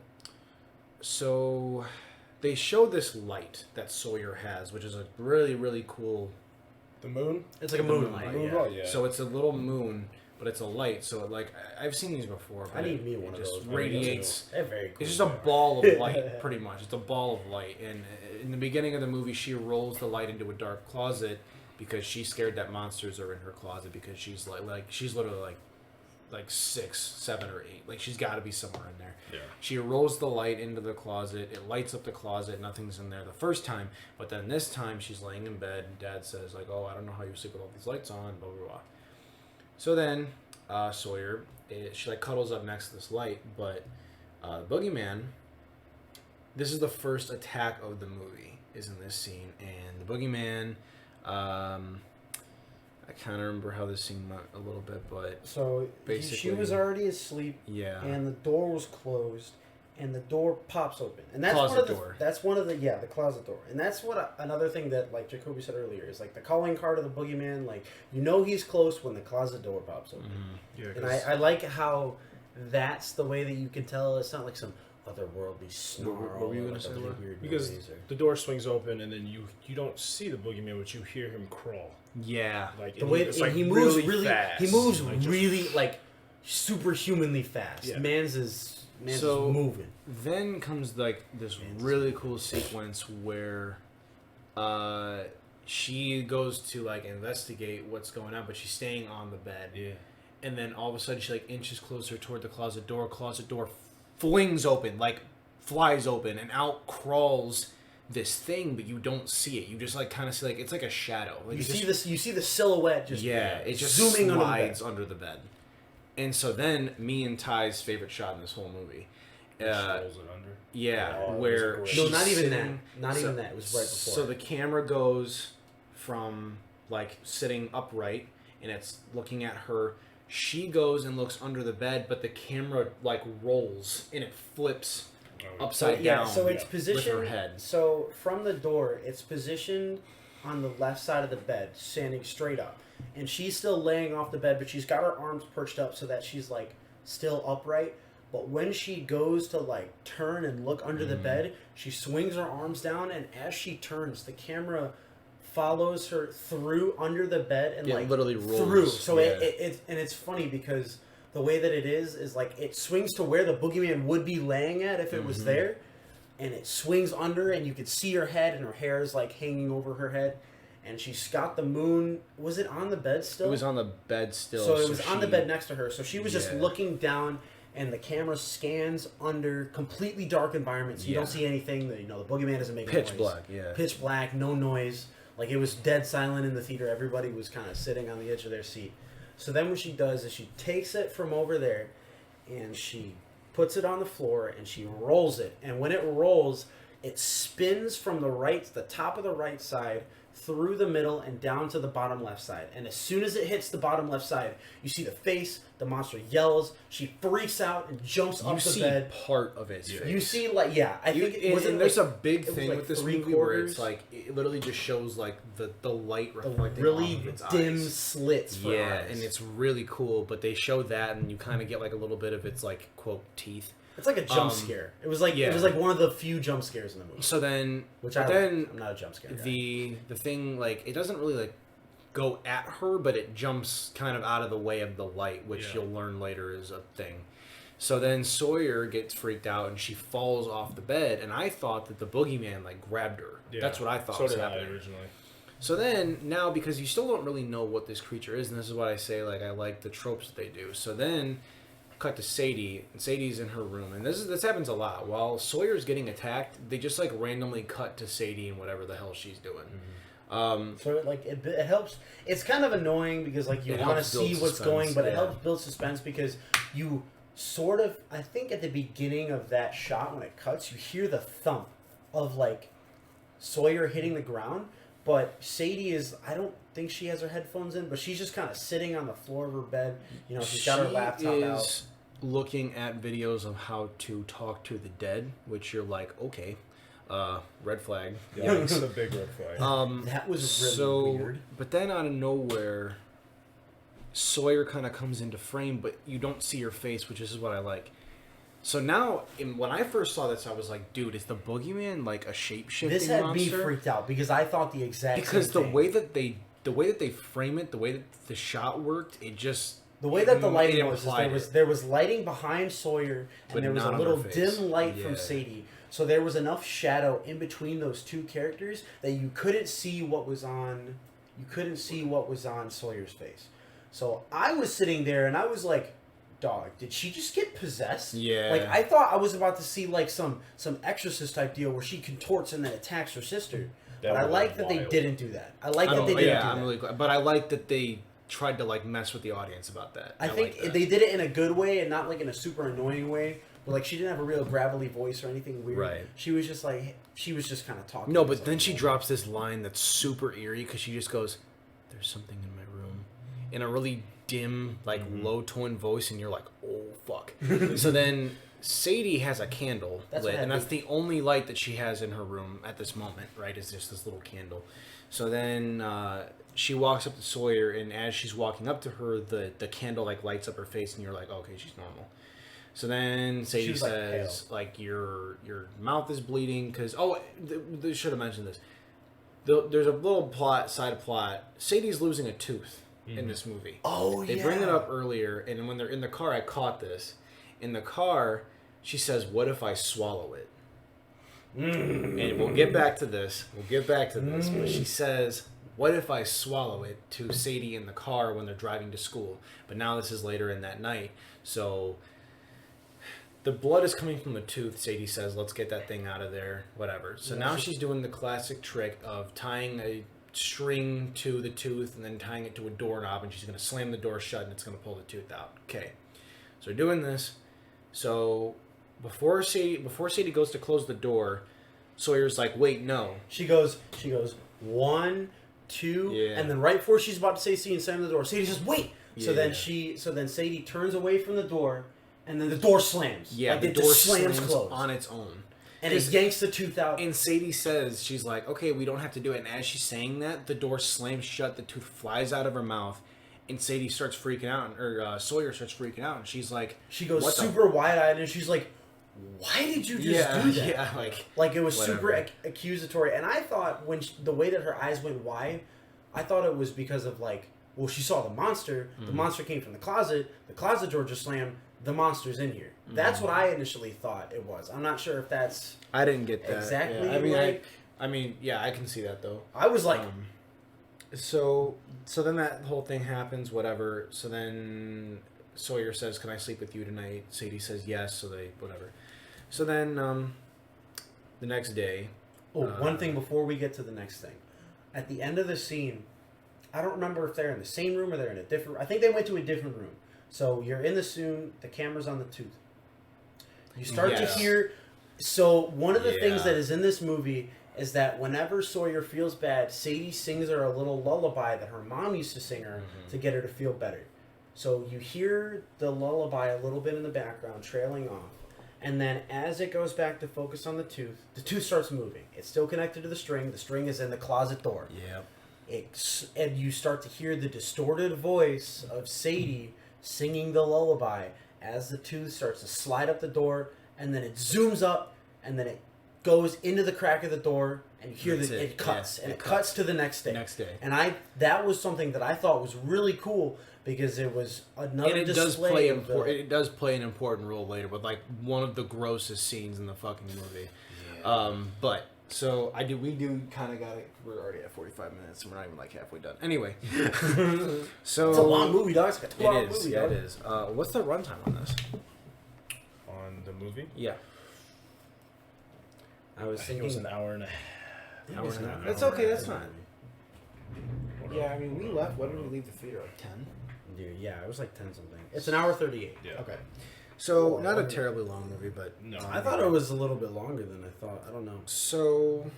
so they show this light that Sawyer has, which is a really, really cool...
The moon?
It's like a moonlight.
Yeah.
So it's a little moon but it's a light. So like I've seen these before.
I
But
need me one of
just
those.
radiates.
They're very cool.
It's just a ball of light, pretty much. It's a ball of light. And in the beginning of the movie, she rolls the light into a dark closet because she's scared that monsters are in her closet because she's like she's literally like 6, 7, or 8. Like she's got to be somewhere in there.
Yeah.
She rolls the light into the closet. It lights up the closet. Nothing's in there the first time, but then this time she's laying in bed. And Dad says like, "Oh, I don't know how you sleep with all these lights on." Blah blah blah. So then Sawyer, she like cuddles up next to this light, but Boogeyman. This is the first attack of the movie. Is in this scene, and the Boogeyman. I kind of remember how this scene went a little bit, but
so
basically,
she was already asleep,
yeah,
and the door was closed, and the door pops open, and that's
closet
one of the
door.
that's one of the the closet door, and that's what another thing that like Jacoby said earlier is like the calling card of the Boogeyman, like you know he's close when the closet door pops open,
Yeah,
and I like how that's the way that you can tell it's not like some otherworldly snarl.
What were you
or
gonna
like
say,
a really
Laura?
weird
Because
noise or-
the door swings open and then you don't see the boogeyman, but you hear him crawl.
Yeah,
Like
the
and
way
it's like
he moves
fast.
he moves
Like, just-
really like superhumanly fast.
Yeah.
Man's is
So-
moving.
then comes like this really cool sequence where she goes to like investigate what's going on, but she's staying on the bed.
Yeah.
And then all of a sudden she like inches closer toward the closet door. Closet door flings open, like flies open, and out crawls this thing, but you don't see it. You just like kind of see like it's like a shadow. Like
You
it
see
just,
this. You see the silhouette just
it just
zooming
slides
under
under the bed. And so then me and Ty's favorite shot in this whole movie.
Rolls it under.
Yeah,
Oh, it was
where
great.
she's
the bed. No, not even
sitting-
that. Not even that. It was right before.
So the camera goes from like sitting upright and it's looking at her. She goes and looks under the bed, but the camera like rolls and it flips upside down.
So it's
with
positioned.
her head.
So from the door, it's positioned on the left side of the bed, standing straight up, and she's still laying off the bed, but she's got her arms perched up so that she's like still upright. But when she goes to like turn and look under the bed, she swings her arms down, and as she turns, the camera follows her through under the bed and
Yeah,
like
literally rolls.
through. So
Yeah.
it's funny because the way that it is like it swings to where the Boogeyman would be laying at if it was there, and it swings under, and you could see her head, and her hair is like hanging over her head, and she's got the moon. Was it on the bed still?
It was on the bed still.
So it was on the
she-
bed next to her. So she was just
Yeah.
looking down, and the camera scans under completely dark environment, so you don't
Yeah.
see anything. The Boogeyman doesn't make
Pitch
noise.
black, yeah.
Pitch black, no noise. Like it was dead silent in the theater. Everybody was kind of sitting on the edge of their seat. So then what she does is she takes it from over there, and she puts it on the floor, and she rolls it. And when it rolls, it spins from the top of the right side, through the middle and down to the bottom left side. And as soon as it hits the bottom left side, you see the face, the monster yells, she freaks out and jumps
You
up the
see
bed.
part of its face.
You see I think it was
and there's
like,
a big
it was
thing
like
with this
3
movie where it's
quarters.
like it literally just shows like the light
the
reflecting
really
off of its
dim
eyes.
slits for
Yeah,
eyes.
and it's really cool. But they show that, and you kind of get like a little bit of its like quote teeth.
It's like a jump scare. It was like one of the few jump scares in the movie.
So then,
Which
but
I
then
like. I'm not a jump scare guy.
the thing like it doesn't really like go at her, but it jumps kind of out of the way of the light, which
Yeah.
you'll learn later is a thing. So then Sawyer gets freaked out and she falls off the bed, and I thought that the Boogeyman like grabbed her.
Yeah.
That's what I thought
So
was
did I
happening.
originally.
So then now, because you still don't really know what this creature is, and this is what I say, like I like the tropes that they do. So then cut to Sadie, and Sadie's in her room, and this happens a lot. While Sawyer's getting attacked, they just like randomly cut to Sadie and whatever the hell she's doing.
So it helps. It's kind of annoying because like you
It
want to
helps build
see what's
suspense,
going, but it
yeah.
helps build suspense because you sort of. I think at the beginning of that shot when it cuts, you hear the thump of like Sawyer hitting the ground, but Sadie is. I don't think she has her headphones in, but she's just kind of sitting on the floor of her bed. You know, she's got her laptop out.
Looking at videos of how to talk to the dead, which you're like, okay, red flag.
Yeah, it's a big red flag.
That was really
so,
weird.
But then out of nowhere, Sawyer kind of comes into frame, but you don't see her face, which is what I like. So now, when I first saw this, I was like, dude, is the Boogeyman like a shape-shifting
This had
monster?
me freaked out because I thought the exact
Because
same
the
thing.
way that they frame it, the way that the shot worked, it just
The way that the lighting
it
was, is
implied
there was lighting behind Sawyer, and
But
there was a
not on
little
her face.
dim light
Yeah.
from Sadie. So there was enough shadow in between those two characters that you couldn't see what was on. You couldn't see what was on Sawyer's face. So I was sitting there, and I was like, "Dog, did she just get possessed?"
Yeah.
Like I thought I was about to see like some Exorcist type deal where she contorts and then attacks her sister.
That
But I
would've
like
been
that they
wild.
didn't do that. I like that they didn't do that.
I'm really glad. But I like that they tried to like mess with the audience about that.
I think
like that.
they did it in a good way and not like in a super annoying way. But like she didn't have a real gravelly voice or anything weird.
Right.
She was just kind of talking.
No,
It's
but
like,
then she
oh.
drops this line that's super eerie because she just goes, "There's something in my room," in a really dim, like low tone voice, and you're like, "Oh fuck." So then Sadie has a candle
That's
lit,
what
and
I
that's the only light that she has in her room at this moment. Right? Is just this little candle. So then she walks up to Sawyer, and as she's walking up to her, the candle like lights up her face, and you're like, "Okay, she's normal." So then Sadie
She's, like,
says, like, your mouth is bleeding because they should have mentioned this. There's a little side plot. Sadie's losing a tooth in this movie.
Oh,
They bring it up earlier, and when they're in the car, I caught this. In the car, she says, "What if I swallow it?" And we'll get back to this. But she says, "What if I swallow it?" to Sadie in the car when they're driving to school. But now this is later in that night, so the blood is coming from the tooth. Sadie says, "Let's get that thing out of there." Whatever. So now she's doing the classic trick of tying a string to the tooth and then tying it to a doorknob, and she's going to slam the door shut and it's going to pull the tooth out. Okay. So they're doing this. So before Sadie goes to close the door, Sawyer's like, "Wait, no."
She goes 1, 2,
Yeah.
and then right before she's about to say "see" and slam the door, Sadie says, "Wait." So
Yeah.
then Sadie turns away from the door, and then the door slams.
Yeah,
like
the
it
door
just
slams
closed
on its own.
and it yanks the tooth out.
And Sadie says, she's like, "Okay, we don't have to do it." And as she's saying that, the door slams shut, the tooth flies out of her mouth, and Sadie starts freaking out, or Sawyer starts freaking out, and she's like,
She goes
"What the-"
super wide-eyed, and she's like, "Why did you just do that?"
Yeah,
Like it was
whatever.
super accusatory, and I thought the way that her eyes went wide, I thought it was because of like, well, she saw the monster. The monster came from the closet door just slammed. The monster's in here. That's what I initially thought it was. I'm not sure if that's.
I didn't get that.
Exactly,
Yeah, I mean,
like-
I mean, yeah, I can see that though.
I was like,
So then that whole thing happens, whatever. So then Sawyer says, "Can I sleep with you tonight?" Sadie says yes. So they whatever. So then the next day.
one thing before we get to the next thing. At the end of the scene, I don't remember if they're in the same room or they're in a different. I think they went to a different room. So you're in the scene. The camera's on the tooth. You start
Yes.
to hear. So one of the things
Yeah.
that is in this movie is that whenever Sawyer feels bad, Sadie sings her a little lullaby that her mom used to sing her to get her to feel better. So you hear the lullaby a little bit in the background, trailing off. And then as it goes back to focus on the tooth starts moving. It's still connected to the string. The string is in the closet door.
Yeah.
And you start to hear the distorted voice of Sadie singing the lullaby as the tooth starts to slide up the door, and then it zooms up, and then it goes into the crack of the door, and you hear
That's
that
it.
it cuts,
Yeah,
and
it
it cuts
cuts.
to the next day.
Next day.
And that was something that I thought was really cool because it was another
And it does
display
play
of the-
it does play an important role later with like one of the grossest scenes in the fucking movie. But so we do kind of got it. We're already at 45 minutes and we're not even like halfway done. Anyway, so
It's a long movie, dog. It's like a 12-hour
It is.
movie,
Yeah,
dog.
it is. What's the runtime on this?
On the movie,
Yeah,
I was
I think it was
thinking
an hour and a
it
hour
was
and a
an
half.
hour
That's
and a
okay.
half.
That's fine. Yeah, I mean, we left. When did we leave the theater? Like 10.
Dude, yeah, it was like 10 something. It's an hour 38.
Yeah.
Okay. So not a terribly long movie, but
No.
I thought it was a little bit longer than I thought. I don't know.
so.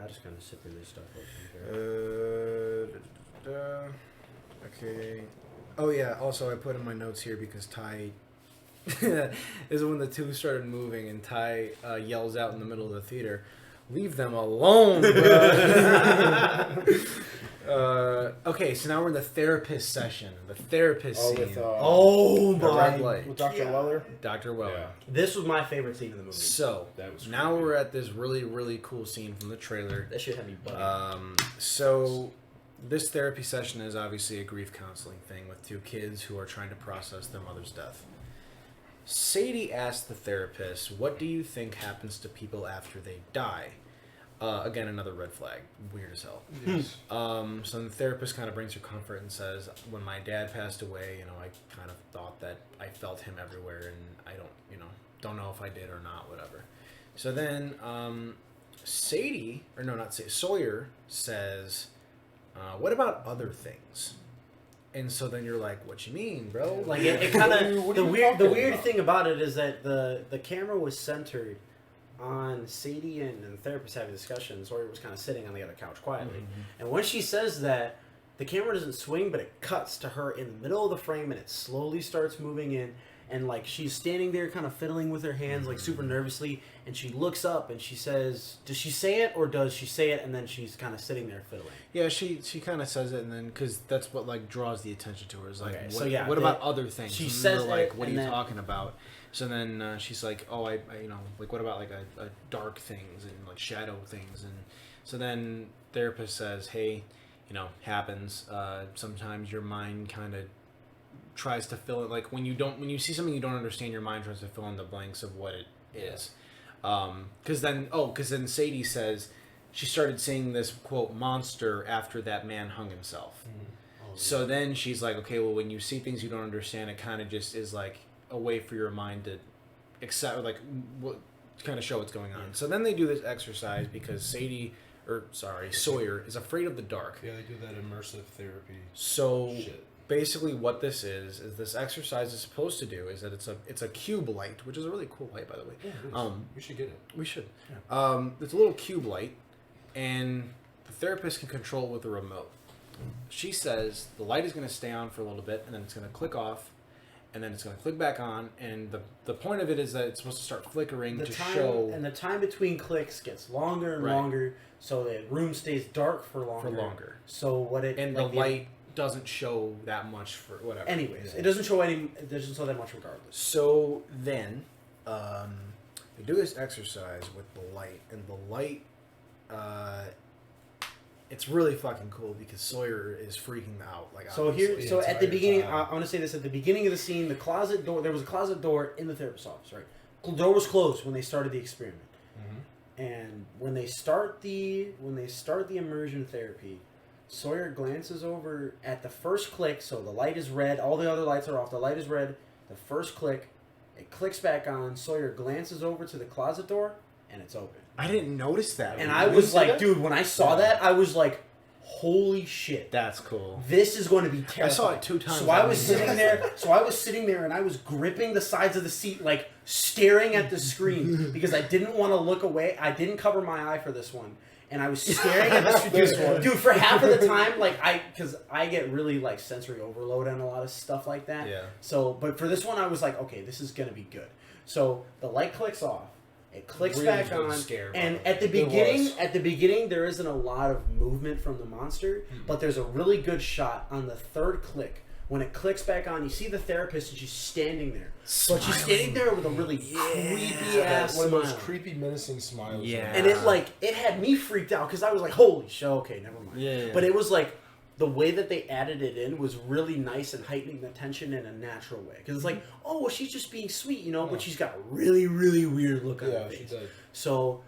I just kind of sit through this stuff.
Okay. Oh yeah. Also, I put in my notes here because Ty is when the two started moving, and Ty yells out in the middle of the theater, "Leave them alone!" bro." Okay, so now we're in the therapist session. The therapist scene.
with
Oh
The
my!
red light.
with Dr. Weller.
Dr. Weller.
Yeah.
This was my favorite scene in the movie.
So
That was
now
creepy.
we're at this really, really cool scene from the trailer.
That shit had me bugging.
So this therapy session is obviously a grief counseling thing with two kids who are trying to process their mother's death. Sadie asked the therapist, "What do you think happens to people after they die?" Again, another red flag. Weird as hell.
Yes.
So the therapist kind of brings her comfort and says, "When my dad passed away, I kind of thought that I felt him everywhere, and I don't know if I did or not, whatever." So then Sawyer says, "What about other things?" And so then you're like, "What you mean, bro?"
Like it kind of the weird
about?
thing about it is that the camera was centered on Sadie and the therapist having a discussion. Sawyer was kind of sitting on the other couch quietly, and when she says that, the camera doesn't swing, but it cuts to her in the middle of the frame, and it slowly starts moving in. And, like, she's standing there kind of fiddling with her hands, like, super nervously. And she looks up and she says, does she say it or does she say it? And then she's kind of sitting there fiddling.
Yeah, she kind of says it, and then, because that's what, like, draws the attention to her. Is like,
okay,
what about other things?
She
and
says
like,
it,
what are
and
you
then,
talking about? So then she's like, oh, I like, what about, like, a dark things and, like, shadow things? And so then therapist says, hey, happens. Sometimes your mind kind of tries to fill it, like when you see something you don't understand, your mind tries to fill in the blanks of what it is. Because then Sadie says she started seeing this quote monster after that man hung himself. So then she's like, okay, well, when you see things you don't understand, it kind of just is like a way for your mind to accept, like, to kind of show what's going on. So then they do this exercise because Sawyer is afraid of the dark.
Yeah, they do that immersive therapy.
So
shit.
Basically what this is this exercise is supposed to do is that it's a cube light, which is a really cool light, by the way.
Yeah, it is. We should get it.
We should.
Yeah.
It's a little cube light, and the therapist can control it with a remote. She says the light is going to stay on for a little bit, and then it's going to click off, and then it's going to click back on, and the point of it is that it's supposed to start flickering show...
And the time between clicks gets longer and longer, so the room stays dark for longer. So what it...
And like the light doesn't show that much for whatever.
Anyways, it doesn't show that much regardless.
So then, they do this exercise with the light, and the light, it's really fucking cool because Sawyer is freaking out. Like,
At the beginning, I want to say this: at the beginning of the scene, the closet door. There was a closet door in the therapist's office. Right, the door was closed when they started the experiment, and when they start the immersion therapy, Sawyer glances over at the first click. So the light is red. All the other lights are off. The light is red. The first click, it clicks back on. Sawyer glances over to the closet door, and it's open.
I didn't notice that.
And I was like, dude, when I saw that, I was like, holy shit.
That's cool.
This is going to be terrifying.
I saw it 2 times.
So I was sitting there and I was gripping the sides of the seat, like staring at the screen because I didn't want to look away. I didn't cover my eye for this one. And I was staring at this one. Dude, for half of the time, because I get really, like, sensory overload on a lot of stuff like that.
Yeah.
So, but for this one, I was like, okay, this is going to be good. So the light clicks off. It clicks
really
back on, and at the beginning, there isn't a lot of movement from the monster, but there's a really good shot on the third click. When it clicks back on, you see the therapist, and she's standing there. But she's standing there with a really creepy ass smile.
One of those creepy, menacing smiles.
Yeah.
And it had me freaked out because I was like, holy shit, okay, never mind.
Yeah.
But it was like, the way that they added it in was really nice and heightening the tension in a natural way. Because it's like, oh, well, she's just being sweet, but she's got a really, really weird look on her face. She does. So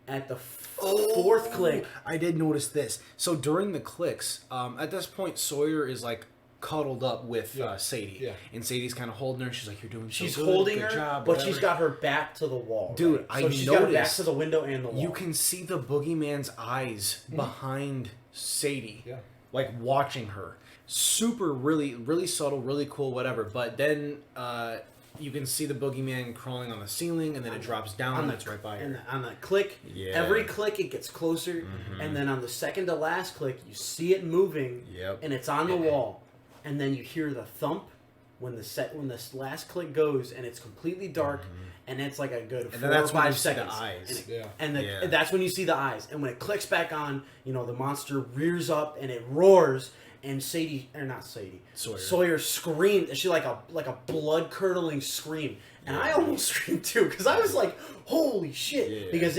at the fourth click...
I did notice this. So during the clicks, at this point, Sawyer is like cuddled up with Sadie. Yeah. And Sadie's kind of holding her. She's like, you're doing so good.
She's holding
good
her,
job,
but
whatever.
she's got her back to the wall.
Dude,
right? So she's got her back to the window and the wall.
You can see the boogeyman's eyes behind Sadie.
Yeah.
Like watching her. Super, really, really subtle, really cool, whatever. But then you can see the boogeyman crawling on the ceiling, and then it drops down, and it's right by her.
And on the click, every click it gets closer, and then on the second to last click, you see it moving, and it's on the wall, and then you hear the thump when this last click goes, and it's completely dark, and it's like a good 4 or 5 seconds. That's when you see the eyes, and when it clicks back on, the monster rears up and it roars. and Sawyer
Sawyer.
screamed. She like a blood curdling scream, and I almost screamed too because I was like, "Holy shit!"
Yeah.
Because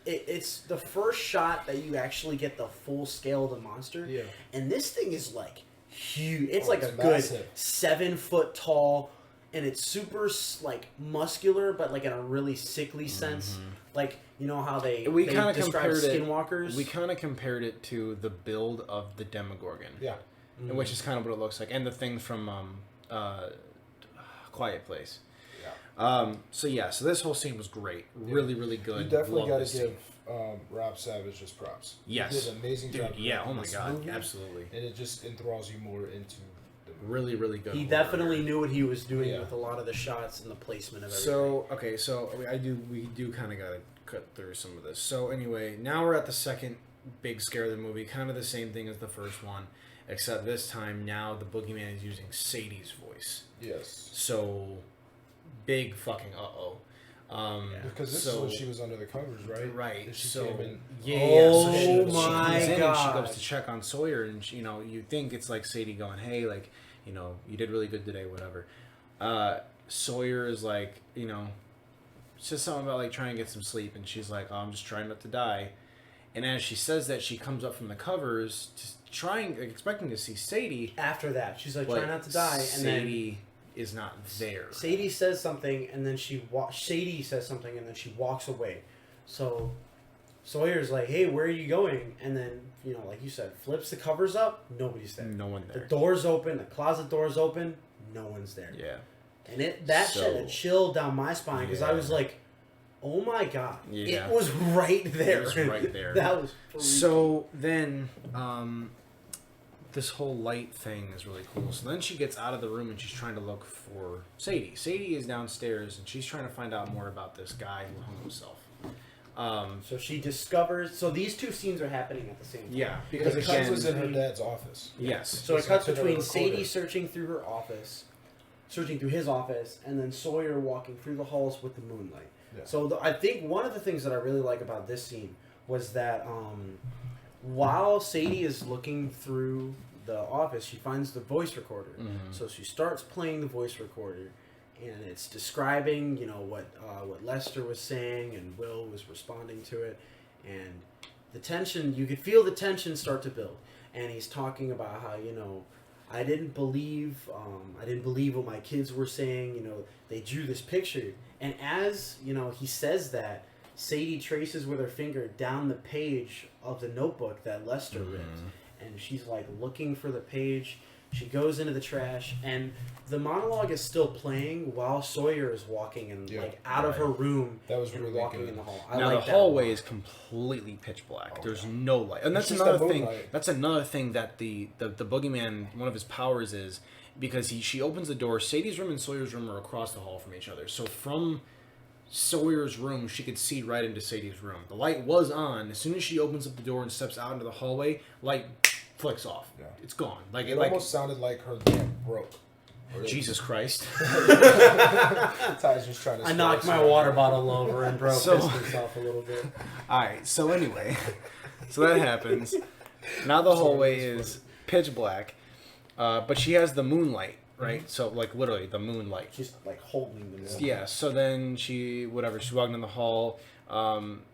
it's the first shot that you actually get the full scale of the monster, and this thing is like huge. It's like
it's
a
massive.
good 7 foot tall, and it's super like muscular, but like in a really sickly sense. Like, you know how they
kind of
describe
compared
skinwalkers?
We kind of compared it to the build of the Demogorgon.
Yeah.
Which is kind of what it looks like, and the thing from Quiet Place.
Yeah.
So this whole scene was great, really, really good.
You definitely got
Love
to
this
give Rob Savage his props.
Yes.
He did an amazing job.
Yeah. Oh my
this
God.
movie,
Absolutely.
and it just enthralls you more into the movie.
Really, really good.
He
horror.
definitely knew what he was doing
Yeah.
with a lot of the shots and the placement of everything.
So we do kind of gotta cut through some of this. So anyway, now we're at the second big scare of the movie, kind of the same thing as the first one, except this time now the boogeyman is using Sadie's voice.
Yes.
So big fucking
Because this is when she was under the covers, right?
Right.
And she
So
came in.
so she
Oh
comes
my
in and she
God.
goes to check on Sawyer, and she, you think it's like Sadie going, "Hey, like, you did really good today, whatever." Sawyer is like, it's just something about like trying to get some sleep, and she's like, "Oh, I'm just trying not to die." And as she says that, she comes up from the covers, expecting to see Sadie.
After that, she's like,
but
try not to die, and
Sadie is not there.
Sadie says something, and then Sadie says something, and then she walks away. So Sawyer's like, "Hey, where are you going?" And then, like you said, flips the covers up. Nobody's there.
No one
The
there.
door's open. The closet door's open. No one's there.
Yeah.
And sent a chill down my spine because I was like, "Oh my God!"
Yeah.
It was right there.
It was right there.
That was freaky.
So then, this whole light thing is really cool. So then she gets out of the room and she's trying to look for Sadie. Sadie is downstairs and she's trying to find out more about this guy who hung himself.
So she discovers. So these two scenes are happening at the same time.
Yeah,
Because
because
the cut
again,
was in her dad's office.
yes.
So it
She's
cuts
like,
between
"Recorder."
Sadie searching through her office, searching through his office, and then Sawyer walking through the halls with the moonlight.
Yeah.
So I think one of the things that I really like about this scene was that while Sadie is looking through the office, she finds the voice recorder.
Mhm.
So she starts playing the voice recorder, and it's describing, what Lester was saying, and Will was responding to it, and the tension. You could feel the tension start to build, and he's talking about how I didn't believe what my kids were saying. They drew this picture, and as he says that, Sadie traces with her finger down the page of the notebook that Lester ripped, and she's like looking for the page. She goes into the trash, and the monologue is still playing while Sawyer is walking and out of her room.
That was
and
really
walking
good.
in the hall.
Now
like
the
that a
hallway
lot.
is completely pitch black.
Oh,
There's
yeah.
no light, and that's
It's just
another
that
thing.
moonlight.
That's another thing that the boogeyman, one of his powers is because she opens the door. Sadie's room and Sawyer's room are across the hall from each other. So from Sawyer's room, she could see right into Sadie's room. The light was on. As soon as she opens up the door and steps out into the hallway, light flicks off.
Yeah.
It's gone. Like
It
like
almost sounded like her lamp broke.
Jesus Christ.
Ty's just trying to.
I knocked my water bottle over and broke
So-
this off a little bit.
All right. So anyway, so that happens. Now the hallway is pitch black, but she has the moonlight, right? So like literally the moonlight.
She's like holding the moon.
Yeah. So then she's walking in the hall.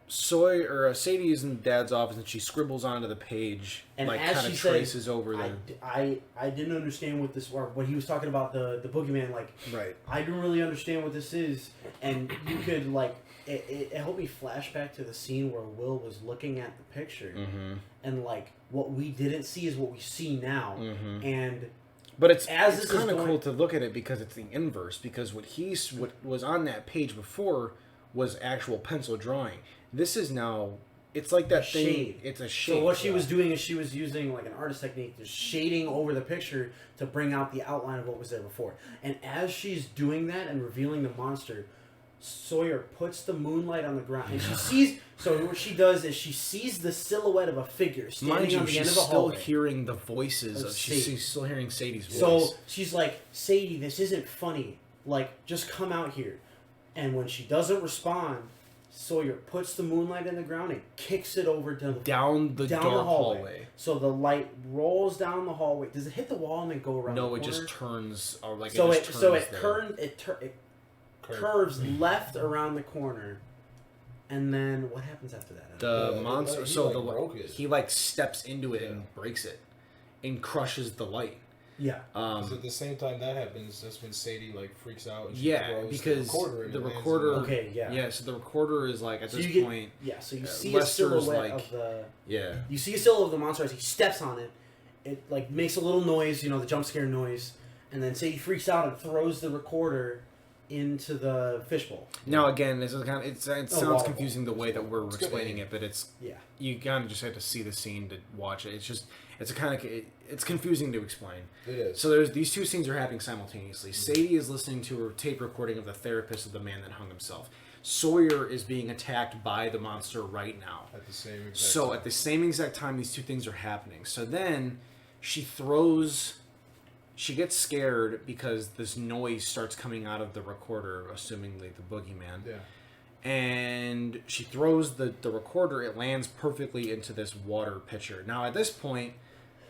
Sadie is in Dad's office and she scribbles onto the page,
And
like
as
kind
she
of
said,
traces over the.
I didn't understand what this or when he was talking about the boogeyman. Like,
Right.
I don't really understand what this is, and you could like it helped me flash back to the scene where Will was looking at the picture,
Mm-hmm.
and like what we didn't see is what we see now,
Mm-hmm.
and
But it's
As this is
kind of
going-
cool to look at it because it's the inverse. Because what was on that page before was actual pencil drawing. This is now. It's like that thing.
shade.
It's a shade.
So what she was doing is she was using like an artist technique, just shading over the picture to bring out the outline of what was there before. And as she's doing that and revealing the monster, Sawyer puts the moonlight on the ground, and she sees. So what she does is she sees the silhouette of a figure standing
Mind you,
on the end
she's
of a
still
hallway.
hearing the voices.
Of
She's
Sadie.
still hearing Sadie's voice.
So she's like, Sadie, this isn't funny. Like, just come out here. And when she doesn't respond, Sawyer puts the moonlight in the ground and kicks it over to
down the dark hallway.
So the light rolls down the hallway. Does it hit the wall and then go around?
No,
the
it
corner?
just turns. Or like
So
it
curves left around the corner, and then what happens after that?
The monster. He
like
steps into it and breaks it, and crushes the light.
Yeah.
At the same time that happens, that's when Sadie like freaks out. And
she throws because the recorder.
Okay, yeah.
Yeah, so the recorder is like at this point.
Yeah, so you see
Lester's
a silhouette of the.
Yeah.
You see a silhouette of the monster as he steps on it. It like makes a little noise, the jump scare noise, and then Sadie freaks out and throws the recorder into the fishbowl.
Now again, this is it sounds confusing the way that we're explaining it, but it's you kind of just have to see the scene to watch it. It's confusing to explain.
It is.
So there's these two scenes are happening simultaneously. Sadie is listening to a tape recording of the therapist of the man that hung himself. Sawyer is being attacked by the monster right now.
At the same exact
time. At the same exact time, these two things are happening. So then she gets scared because this noise starts coming out of the recorder, assumingly the boogeyman.
Yeah.
And she throws the recorder. It lands perfectly into this water pitcher. Now, at this point,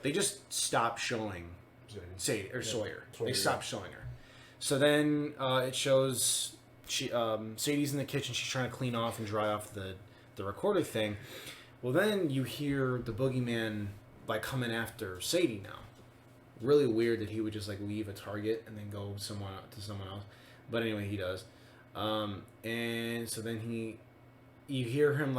they just stop showing Sadie or Sawyer. They stop showing her. So then it shows Sadie's in the kitchen. She's trying to clean off and dry off the recorder thing. Well, then you hear the boogeyman coming after Sadie now. Really weird that he would just leave a target and then go to someone else. But anyway, he does. And so then you hear him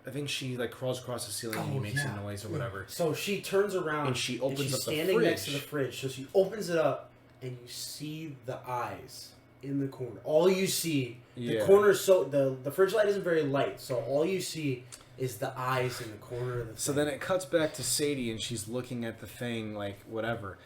I think she crawls across the ceiling and he makes a noise or whatever.
So she turns around
and she opens up the fridge.
Standing next to the fridge. So she opens it up and you see the eyes in the corner. All you see, the corner the fridge light isn't very light, so all you see is the eyes in the corner of the thing.
So then it cuts back to Sadie and she's looking at the thing whatever.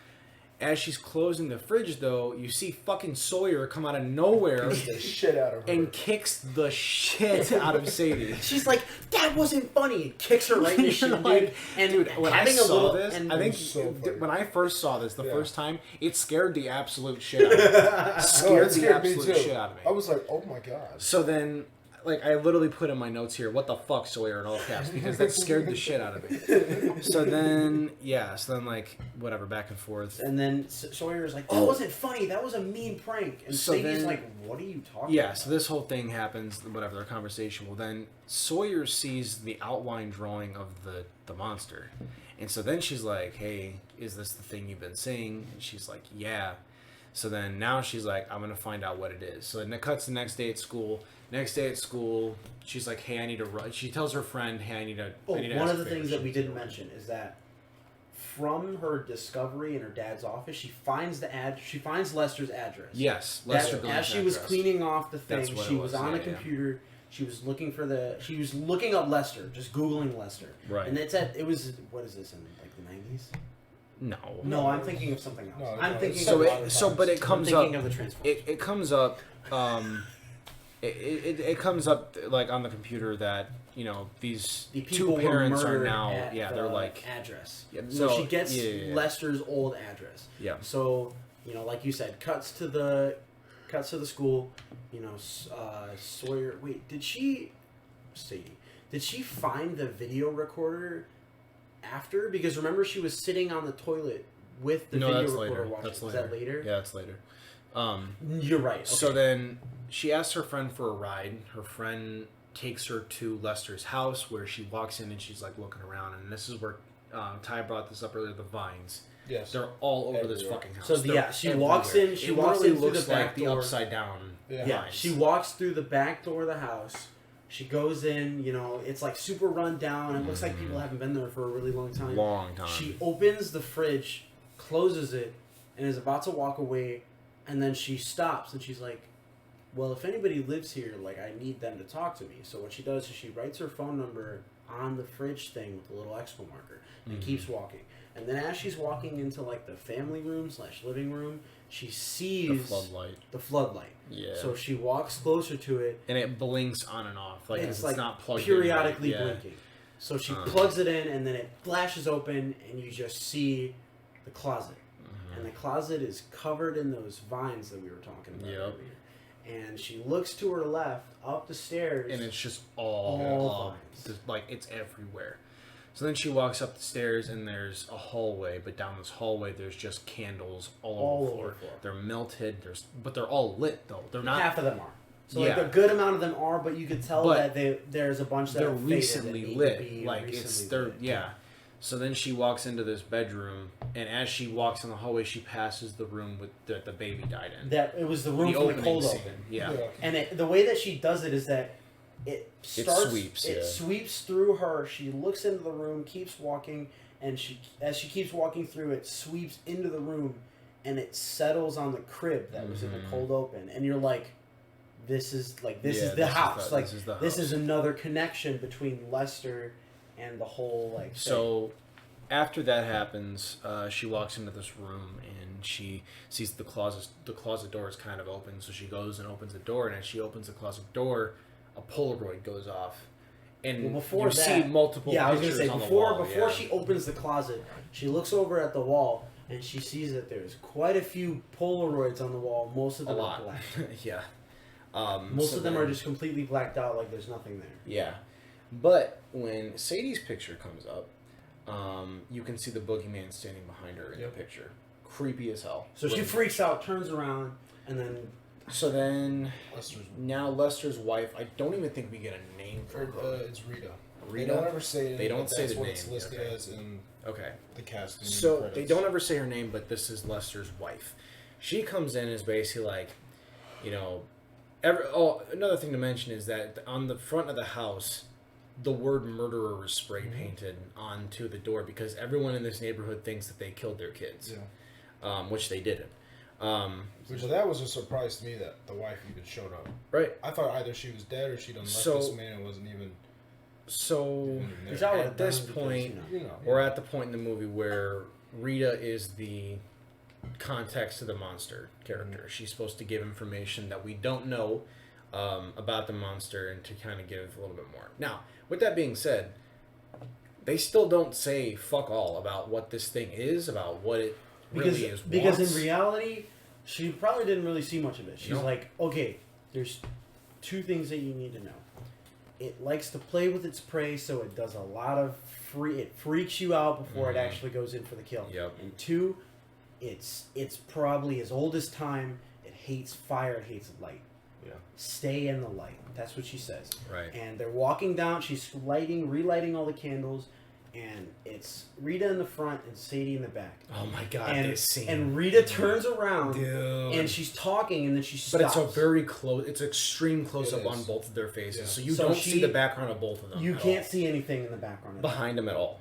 As she's closing the fridge, though, you see fucking Sawyer come out of nowhere
the shit out of her.
And kicks the shit out of Sadie.
She's like, "That wasn't funny," and kicks her right in the shin, dude. And
dude, when I saw this,
I
think when I first saw this the first time, it scared the absolute shit out of me.
Scared
the absolute shit out of me.
I was like, "Oh my god!"
So then. I literally put in my notes here, "What the fuck, Sawyer," in all caps, because that scared the shit out of me. So then, whatever, back and forth.
And then Sawyer's like, "That wasn't funny. That was a mean prank." And so Sadie's like, "What are you talking about?"
Yeah, so this whole thing happens, whatever, their conversation. Well, then Sawyer sees the outline drawing of the monster. And so then she's like, "Hey, is this the thing you've been seeing?" And she's like, "Yeah." So then now she's like, "I'm going to find out what it is." So then it cuts the next day at school. Next day at school, she's like, "Hey, I need to run." She tells her friend, "Hey, I need to."
One of the things that we didn't mention is that from her discovery in her dad's office, she finds She finds Lester's address.
Yes, Lester.
As she was cleaning off the thing, she was on a computer. Yeah. She was looking for She was looking up Lester, just Googling Lester.
Right.
And it was. What is this in the 90s?
No,
I'm thinking of something else. I'm thinking
but it comes up.
Of the Transformers.
It comes up. It comes up on the computer that these two parents are now they're
address.
Yeah,
so she gets Lester's old address.
Yeah.
So like you said, cuts to the school. Sawyer. Wait, did she find the video recorder after? Because remember, she was sitting on the toilet with the video recorder watching.
That's later.
Is that later?
Yeah, that's later.
You're right. Okay.
So then she asks her friend for a ride. Her friend takes her to Lester's house, where she walks in and she's looking around. And this is where Ty brought this up earlier. The vines.
Yes.
They're all over this fucking house.
So she walks in. She walks in through the back door.
The upside down.
Yeah. She walks through the back door of the house. She goes in. It's super run down. It looks like people haven't been there for a really long time. She opens the fridge, closes it, and is about to walk away. And then she stops and she's like, "Well, if anybody lives here, I need them to talk to me." So what she does is she writes her phone number on the fridge thing with a little expo marker and keeps walking. And then as she's walking into the family room / living room, she sees the floodlight. Yeah. So she walks closer to it.
And it blinks on and off. It's not plugged
periodically
in.
Blinking. So she plugs it in and then it flashes open and you just see the closet. And the closet is covered in those vines that we were talking about earlier. and she looks to her left up the stairs,
and it's just all like it's everywhere. So then she walks up the stairs, and there's a hallway, but down this hallway there's just candles all over the floor. They're melted, but they're all lit though. They're not.
Half of them are. So like a good amount of them are, but you could tell that there's a bunch that
they're
are faded
recently lit. Like
lit.
Yeah. So then she walks into this bedroom, and as she walks in the hallway, she passes the room with the baby died in.
That it was the room from the cold open.
Yeah.
And the way that she does it is that it sweeps. It sweeps through her. She looks into the room, keeps walking, and as she keeps walking through, it sweeps into the room, and it settles on the crib that was in the cold open. And you're like, this is the house. This is another connection between Lester and the whole thing.
So after that happens, she walks into this room and she sees the closet door is kind of open, so she goes and opens the door, and as she opens the closet door, a Polaroid goes off. And you see multiple pictures
I was gonna say,
on the wall.
Before she opens the closet, she looks over at the wall and she sees that there's quite a few Polaroids on the wall. Most of them are black.
Yeah.
Most of them are just completely blacked out, like there's nothing there.
Yeah. But when Sadie's picture comes up, you can see the boogeyman standing behind her in the picture. Creepy as hell.
So she freaks out, turns around, and then...
So then, Lester's wife, I don't even think we get a name for her.
It's Rita.
Rita?
They don't ever say it.
They don't say the name.
It's listed as in the casting.
So they don't ever say her name, but this is Lester's wife. She comes in and is basically like, another thing to mention is that on the front of the house, the word murderer is spray painted onto the door because everyone in this neighborhood thinks that they killed their kids, which they didn't.
Which that was a surprise to me that the wife even showed up.
Right.
I thought either she was dead or she done left this man and wasn't even.
So at this point, we're at the point in the movie where Rita is the context to the monster character. She's supposed to give information that we don't know about the monster and to kind of give a little bit more. Now, with that being said, they still don't say fuck all about what this thing is, about what it really is.
Because in reality, she probably didn't really see much of it. She's like, okay, there's two things that you need to know. It likes to play with its prey, so it does a lot of it freaks you out before it actually goes in for the kill.
Yep.
And two, it's probably as old as time. It hates fire. It hates light.
Yeah.
Stay in the light. That's what she says.
Right.
And they're walking down. She's relighting all the candles, and it's Rita in the front and Sadie in the back.
Oh my god, this scene.
And Rita turns around,
dude,
and she's talking, and then she stops.
But it's a very close. It's extreme close up on both of their faces, so you don't see the background of both of them.
You can't see anything in the background
behind them at all.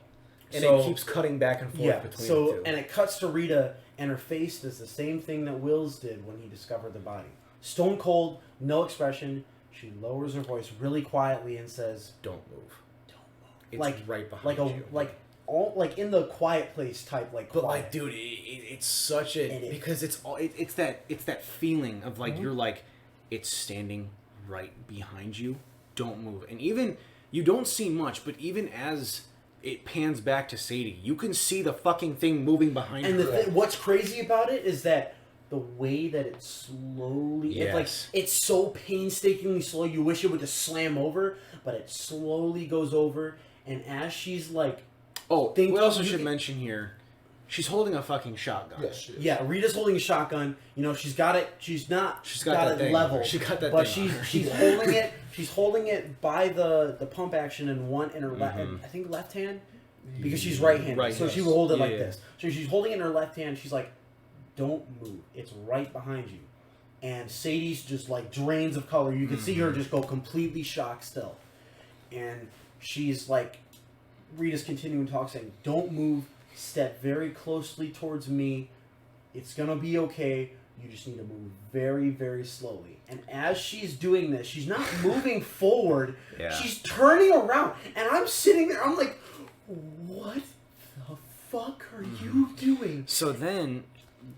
And it keeps cutting back and forth between the two.
And it cuts to Rita, and her face does the same thing that Will's did when he discovered the body. Stone cold, no expression. She lowers her voice really quietly and says, "Don't move. Don't move."
It's right behind you.
Like in the quiet place type, like.
But
quiet.
like, dude, it's such a because it's that feeling of like you're like, it's standing right behind you. Don't move. And even you don't see much, but even as it pans back to Sadie, you can see the fucking thing moving behind her.
And what's crazy about it is that the way that it slowly, it's so painstakingly slow. You wish it would just slam over, but it slowly goes over. And as she's like,
we also should mention here, she's holding a fucking shotgun.
Yes, she is.
Yeah, Rita's holding a shotgun. You know, she's got it. She's got it level.
She got that.
But
thing
she's holding it. She's holding it by the pump action in her I think left hand, because she's right-handed.
Right,
so she will hold it like this. So she's holding it in her left hand. She's like, "Don't move. It's right behind you." And Sadie's just like drains of color. You can see her just go completely shocked still. And she's like, Rita's continuing to talk, saying, "Don't move. Step very closely towards me. It's gonna be okay. You just need to move very, very slowly." And as she's doing this, she's not moving forward.
Yeah.
She's turning around. And I'm sitting there. I'm like, what the fuck are you doing?
So then,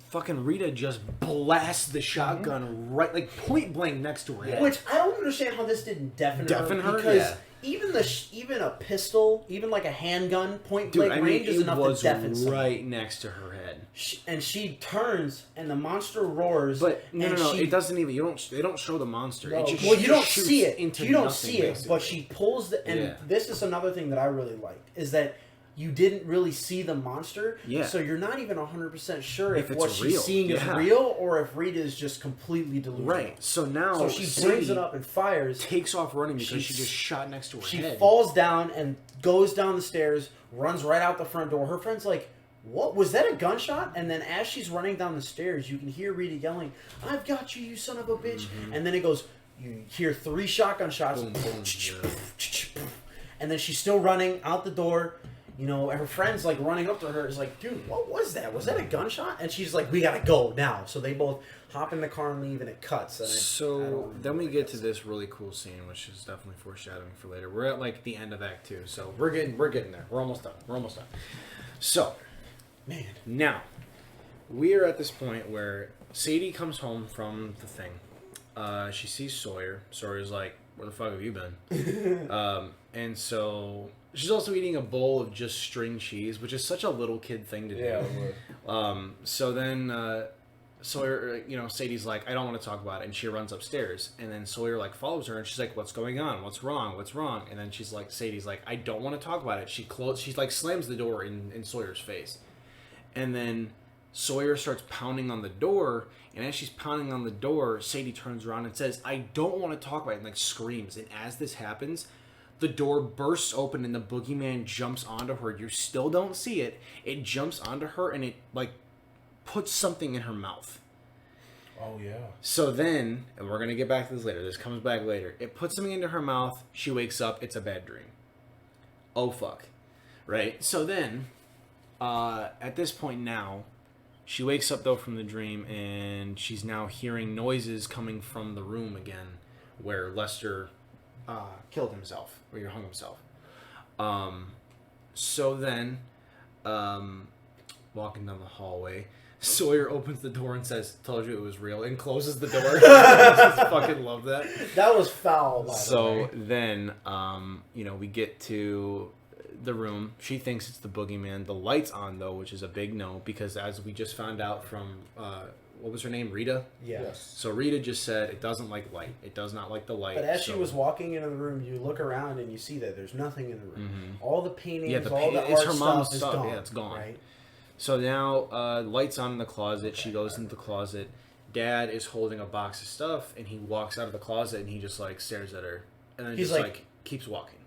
fucking Rita just blasts the shotgun right, like point blank next to her head.
Which I don't understand how this didn't deafen her. Because even a pistol, even like a handgun, point blank range is enough to deafen someone.
Right next to her head. head.
And she turns, and the monster roars.
But no,
she,
it doesn't even. They don't show the monster.
No,
It just,
well, you don't
shoots
see it.
Into
You don't
nothing,
see it,
basically.
but she pulls the. And this is another thing that I really liked is that you didn't really see the monster.
Yeah.
So you're not even 100% sure if
it's
what
real.
she's seeing is real or if Rita is just completely delusional.
Right. So now,
so she brings it up and fires.
Takes off running because she just shot next to her head.
She falls down and goes down the stairs, runs right out the front door. Her friend's like, "What was that? A gunshot?" And then as she's running down the stairs, you can hear Rita yelling, "I've got you, you son of a bitch!"
Mm-hmm.
And then it goes. You hear 3 shotgun shots.
Boom, boom,
and then she's still running out the door. You know, and her friend's like running up to her. Is like, "Dude, what was that? Was that a gunshot?" And she's like, "We gotta go now." So they both hop in the car and leave, and it cuts. And
so then we get to this really cool scene, which is definitely foreshadowing for later. We're at like the end of Act 2, so we're getting there. We're almost done. So,
man,
now we are at this point where Sadie comes home from the thing. She sees Sawyer. Sawyer's like, "Where the fuck have you been?" And so she's also eating a bowl of just string cheese, which is such a little kid thing to do.
Yeah.
So then Sawyer, Sadie's like, "I don't want to talk about it," and she runs upstairs. And then Sawyer like follows her, and she's like, "What's going on? What's wrong? What's wrong?" And then Sadie's like, "I don't want to talk about it." She like slams the door in Sawyer's face, and then Sawyer starts pounding on the door. And as she's pounding on the door, Sadie turns around and says, "I don't want to talk about it," and like screams. And as this happens, the door bursts open and the boogeyman jumps onto her. You still don't see it. It jumps onto her and it like puts something in her mouth.
Oh, yeah.
So then, and we're going to get back to this later. This comes back later. It puts something into her mouth. She wakes up. It's a bad dream. Oh, fuck. Right? So then, at this point now, she wakes up, though, from the dream, and she's now hearing noises coming from the room again where Lester killed himself, or he hung himself. So then, walking down the hallway, Sawyer opens the door and says, "Told you it was real," and closes the door. I just fucking love that.
That was foul, by the way.
Then, we get to the room. She thinks it's the boogeyman. The light's on, though, which is a big no, because as we just found out from, what was her name? Rita?
Yes.
So Rita just said it doesn't like light. It does not like the light.
But as she was walking into the room, you look around and you see that there's nothing in the room.
Mm-hmm.
All the paintings,
Yeah,
all the
it's
art
her mom's
stuff is
stuff.
gone.
Yeah, it's gone.
Right?
So now, lights on in the closet. She goes into the closet. Dad is holding a box of stuff, and he walks out of the closet, and he just, like, stares at her. And then
He's
just,
like
keeps walking.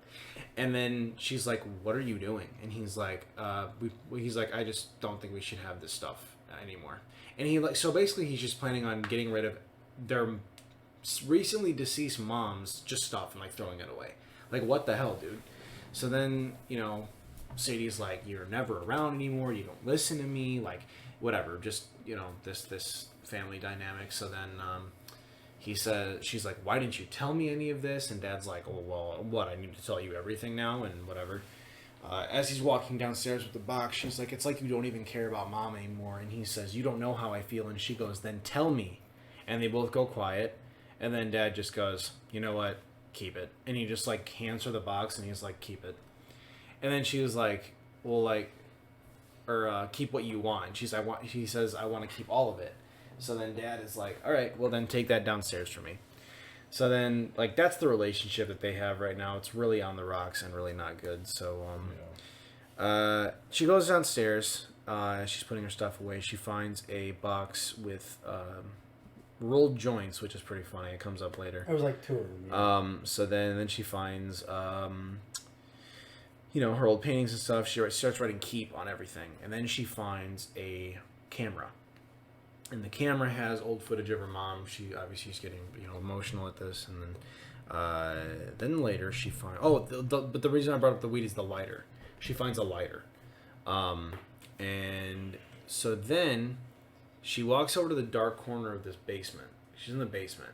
And then she's like, "What are you doing?" And he's like, he's like, "I just don't think we should have this stuff anymore." And so basically he's just planning on getting rid of their recently deceased mom's just stuff and, like, throwing it away. Like, what the hell, dude? So then, Sadie's like, "You're never around anymore. You don't listen to me. Like, whatever. Just, this family dynamic." So then, she's like, "Why didn't you tell me any of this?" And Dad's like, "Oh, well, what? I need to tell you everything now," and whatever. As he's walking downstairs with the box, she's like, "It's like you don't even care about Mom anymore." And he says, "You don't know how I feel." And she goes, "Then tell me." And they both go quiet. And then Dad just goes, "You know what? Keep it." And he just, like, hands her the box, and he's like, "Keep it." And then she was like, "Well, like, or keep what you want." And she says, "I want to keep all of it." So then Dad is like, "All right, well then take that downstairs for me." So then, like, that's the relationship that they have right now. It's really on the rocks and really not good. So she goes downstairs. She's putting her stuff away. She finds a box with rolled joints, which is pretty funny. It comes up later.
There was like 2 of them. Yeah.
So then she finds her old paintings and stuff. She starts writing "keep" on everything. And then she finds a camera. And the camera has old footage of her mom. She's getting emotional at this. And then later she finds... but the reason I brought up the weed is the lighter. She finds a lighter. And so then she walks over to the dark corner of this basement. She's in the basement.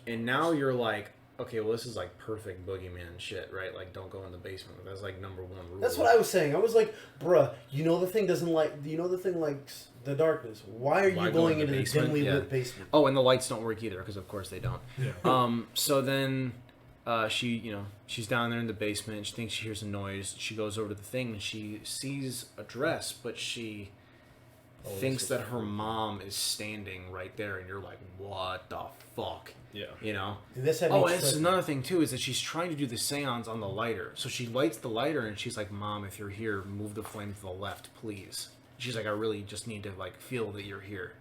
And now you're like, okay, well, this is like perfect boogeyman shit, right? Like, don't go in the basement. That's like number 1 rule.
That's what I was saying. I was like, bruh, the thing likes the darkness. Why are you going into the dimly lit basement?
Oh, and the lights don't work either, because of course they don't.
Yeah.
So then she's down there in the basement. She thinks she hears a noise. She goes over to the thing, and she sees a dress, but she thinks that her mom is standing right there, and you're like, what the fuck?
Yeah.
You know?
Dude, this had
Oh,
me
and it's
tripping.
another thing, too, is that she's trying to do the seance on the lighter. So she lights the lighter, and she's like, Mom, if you're here, move the flame to the left, please. She's like, I really just need to, like, feel that you're here.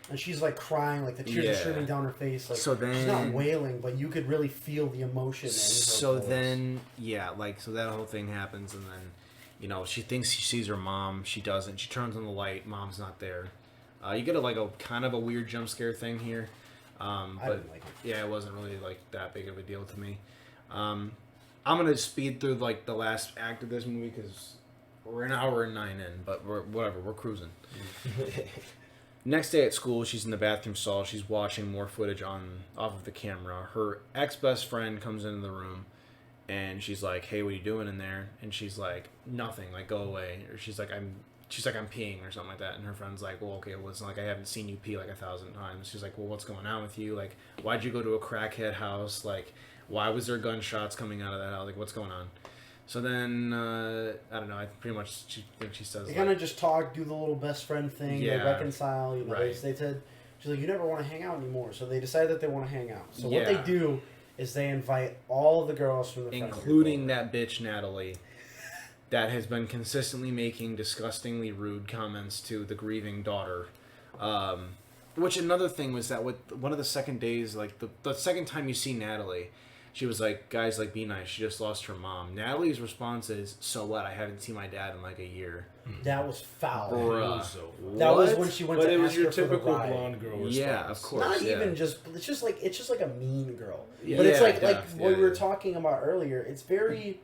And she's like crying, like the tears are
Yeah.
streaming down her face. Like
So
she's not
then-
wailing, but you could really feel the emotion in her
So
voice.
then, yeah, like, so that whole thing happens, and then, you know, she thinks she sees her mom. She doesn't. She turns on the light. Mom's not there. You get a kind of a weird jump scare thing here.
I
But
didn't like it.
yeah, it wasn't really like that big of a deal to me. I'm gonna speed through like the last act of this movie because we're an hour and 9 in, but we're cruising. Next day at school, she's in the bathroom stall. She's watching more footage off of the camera. Her ex-best friend comes into the room, and she's like, "Hey, what are you doing in there?" And she's like, "Nothing. Like, go away." Or she's like, "I'm peeing," or something like that. And her friend's like, "Well, okay, well, it's not like I haven't seen you pee like 1,000 times." She's like, "Well, what's going on with you? Like, why'd you go to a crackhead house? Like, why was there gunshots coming out of that house? Like, what's going on?" So then, I don't know. I pretty much she says,
They
like,
kind of just talk, do the little best friend thing,
Yeah.
they reconcile. You know,
Right.
they said, she's like, you never want to hang out anymore. So they decide that they want to hang out. So what
Yeah.
they do is they invite all the girls from the friend group
including
over.
that bitch Natalie, that has been consistently making disgustingly rude comments to the grieving daughter. Which another thing was that with one of the second days, like the second time you see Natalie, she was like, "Guys, like, be nice. She just lost her mom." Natalie's response is, "So what? I haven't seen my dad in like a year."
That was foul.
Bruh.
That was
What?
when she went
But
to
it was
ask
your
her for the
typical
ride.
blonde girl response.
Yeah, of course.
Not
yeah.
even just. It's just like a mean girl.
Yeah.
But it's
Yeah,
like
yeah,
what we
yeah.
were talking about earlier. It's very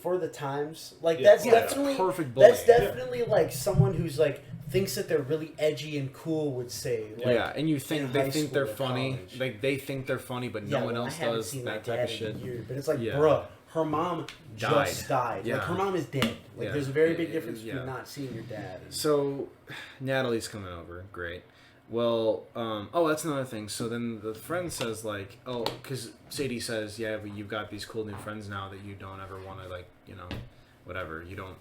for the times. Like
Yeah.
that's
Yeah,
definitely
perfect bullying.
That's definitely like someone who's like thinks that they're really edgy and cool would say. Like,
Yeah, and you think
in
they
high
think they're
school or
funny.
college.
Like they think they're funny, but
Yeah,
no one
well,
else
I haven't
does
seen my
that type
dad
of
in
shit.
years. But it's like,
Yeah.
bruh, her mom
Died.
just died.
Yeah.
Like her mom is dead. Like
Yeah.
there's a very big difference
Yeah.
between not seeing your dad. And,
So, Natalie's coming over. Great. Well, that's another thing. So then the friend says, like, oh, because Sadie says, yeah, but you've got these cool new friends now that you don't ever want to, like, you know, whatever. You don't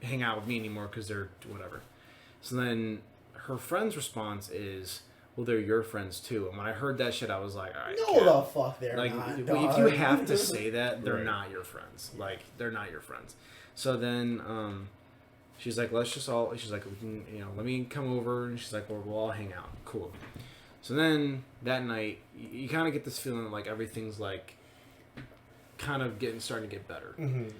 hang out with me anymore because they're whatever. So then her friend's response is, well, they're your friends too. And when I heard that shit, I was like, all right,
no,
Kat,
the fuck they're
like,
not.
if
dog.
you have to say that, they're
Right.
not your friends. Like, they're not your friends. So then, she's like, she's like, we can, you know, let me come over. And she's like, well, we'll all hang out. Cool. So then, that night, you kind of get this feeling that, like, everything's, like, kind of starting to get better.
Mhm.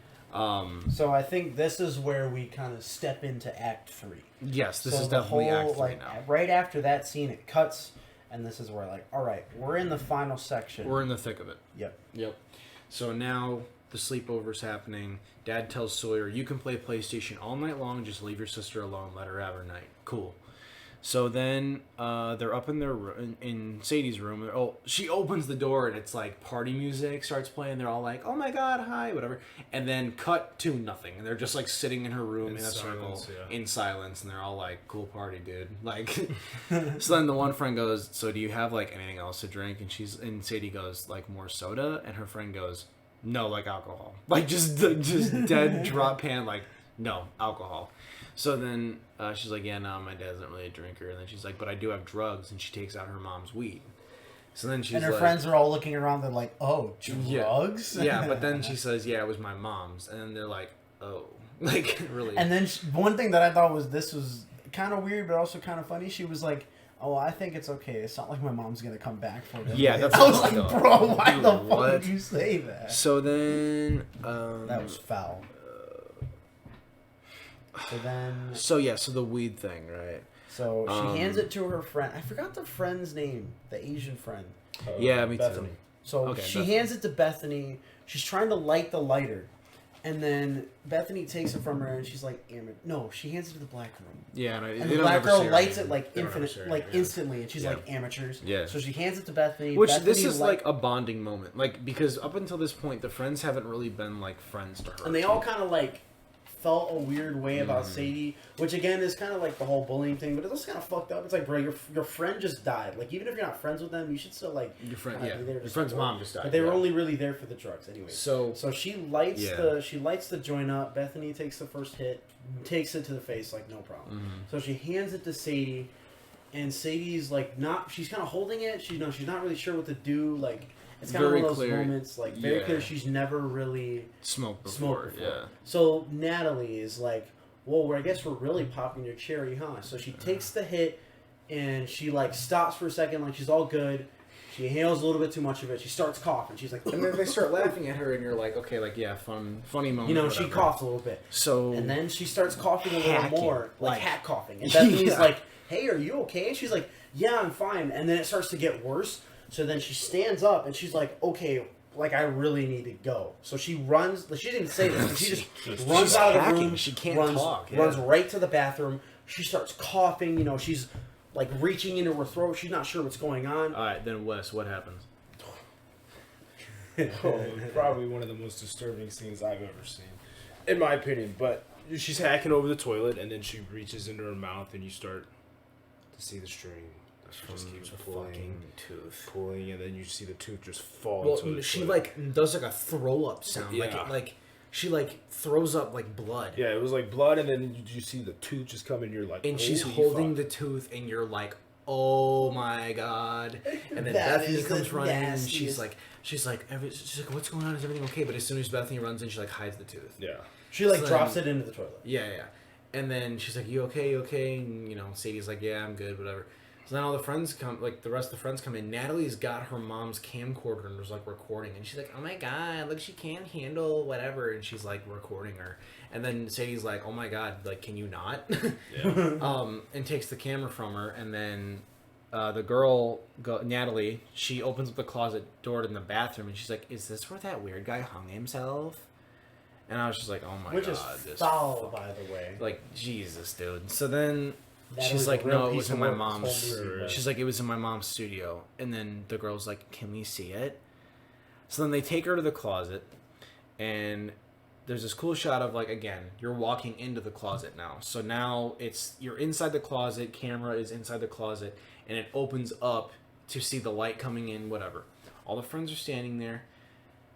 So
I think this is where we kind of step into Act 3.
yes, this
So
is
the
definitely
whole,
Act 3
like,
now.
right after that scene, it cuts, and this is where, like, all right, we're in the final section.
We're in the thick of it.
Yep.
Yep. So now the sleepover's happening. Dad tells Sawyer, you can play PlayStation all night long, just leave your sister alone, let her have her night. Cool. So then they're up in their in Sadie's room. Oh, she opens the door and it's like party music starts playing. They're all like, "Oh my god, hi," whatever. And then cut to nothing. And they're just like sitting in her room in a
silence,
circle
yeah.
in silence, and they're all like, "Cool party, dude." Like, so then the one friend goes, "So do you have like anything else to drink?" And Sadie goes, "Like more soda?" And her friend goes, "No, like alcohol." Like just dead drop pan, like no alcohol. So then she's like, yeah, no, my dad's not really a drinker. And then she's like, but I do have drugs. And she takes out her mom's weed. So then she's
And her
like,
friends are all looking around. They're like, "Oh, drugs."
Yeah, but then she says, yeah, it was my mom's. And then they're like, oh, like really.
And then one thing that I thought was kind of weird, but also kind of funny. She was like, "Oh, I think it's okay. It's not like my mom's gonna come back for them."
Yeah, that's
I was
what
like,
I thought.
"Bro, why
Dude,
the fuck
what?
would you say that?"
So then
That was foul. So
the weed thing, right?
So she hands it to her friend. I forgot the friend's name, the Asian friend.
Yeah, me
Bethany.
too.
So
Okay,
she
Bethany.
hands it to Bethany. She's trying to light the lighter. And then Bethany takes it from her and she's like, no, she hands it to the black girl.
Yeah, and
And the black girl lights it like instantly, and she's
Yeah.
like, amateurs.
Yeah.
So she hands it to Bethany.
Which
Bethany
this is like a bonding moment, like because up until this point, the friends haven't really been like friends to her.
and they all kind of like felt a weird way about Sadie, which again is kind of like the whole bullying thing, but it's also kind of fucked up. It's like, bro, your friend just died. Like, even if you're not friends with them, you should still like
Your friend,
be there to
your friend's
support.
mom just died.
But they were only really there for the drugs anyway.
So
she lights the joint up. Bethany takes the first hit, takes it to the face like no problem. So she hands it to Sadie, and Sadie's like she's kind of holding it. She's not really sure what to do. Like, it's kind of one of those moments, like, very clear she's never really
smoked before. Yeah.
So Natalie is like, well, I guess we're really popping your cherry, huh? So she takes the hit, and she, like, stops for a second, like, she's all good. She inhales a little bit too much of it. She starts coughing. She's like...
And then they start laughing at her, and you're like, okay, like, yeah, funny moment.
You know,
whatever.
she coughs a little bit.
So...
And then she starts coughing a little
hacking,
more, like hat coughing. And Bethany's like, hey, are you okay? And she's like, yeah, I'm fine. And then it starts to get worse. So then she stands up, and she's like, okay, like, I really need to go. So she runs. She didn't say this, but she just runs out of the room.
She can't talk.
Runs right to the bathroom. She starts coughing. You know, she's, like, reaching into her throat. She's not sure what's going on.
All right, then, Wes, what happens?
Probably one of the most disturbing scenes I've ever seen, in my opinion. But she's hacking over the toilet, and then she reaches into her mouth, and you start to see the string. She just keeps pulling, and then you see the tooth just fall.
Well,
into the
she
toilet.
like does like a throw up sound, like she like throws up like blood.
Yeah, it was like blood, and then you see the tooth just come, and you're like,
and she's holding the tooth, and you're like, oh my god! And then Bethany comes running, and she's like, what's going on? Is everything okay? But as soon as Bethany runs in, she like hides the tooth.
Yeah,
she like drops it into the toilet.
Yeah. And then she's like, you okay? And, you know, Sadie's like, yeah, I'm good, whatever. So then all the friends come, like, the rest of the friends come in. Natalie's got her mom's camcorder and was, like, recording. And she's like, oh, my God, look, she can't handle whatever. And she's, like, recording her. And then Sadie's like, oh, my God, like, can you not? And takes the camera from her. And then the girl, Natalie, she opens up the closet door in the bathroom. And she's like, is this where that weird guy hung himself? And I was just like, oh, my God.
Which is foul, by the way.
Like, Jesus, dude. So then... She's like, no, it was in my mom's. She's like, it was in my mom's studio. And then the girl's like, can we see it? So then they take her to the closet, and there's this cool shot of, like, again, you're walking into the closet now. So now you're inside the closet, camera is inside the closet, and it opens up to see the light coming in, whatever. All the friends are standing there.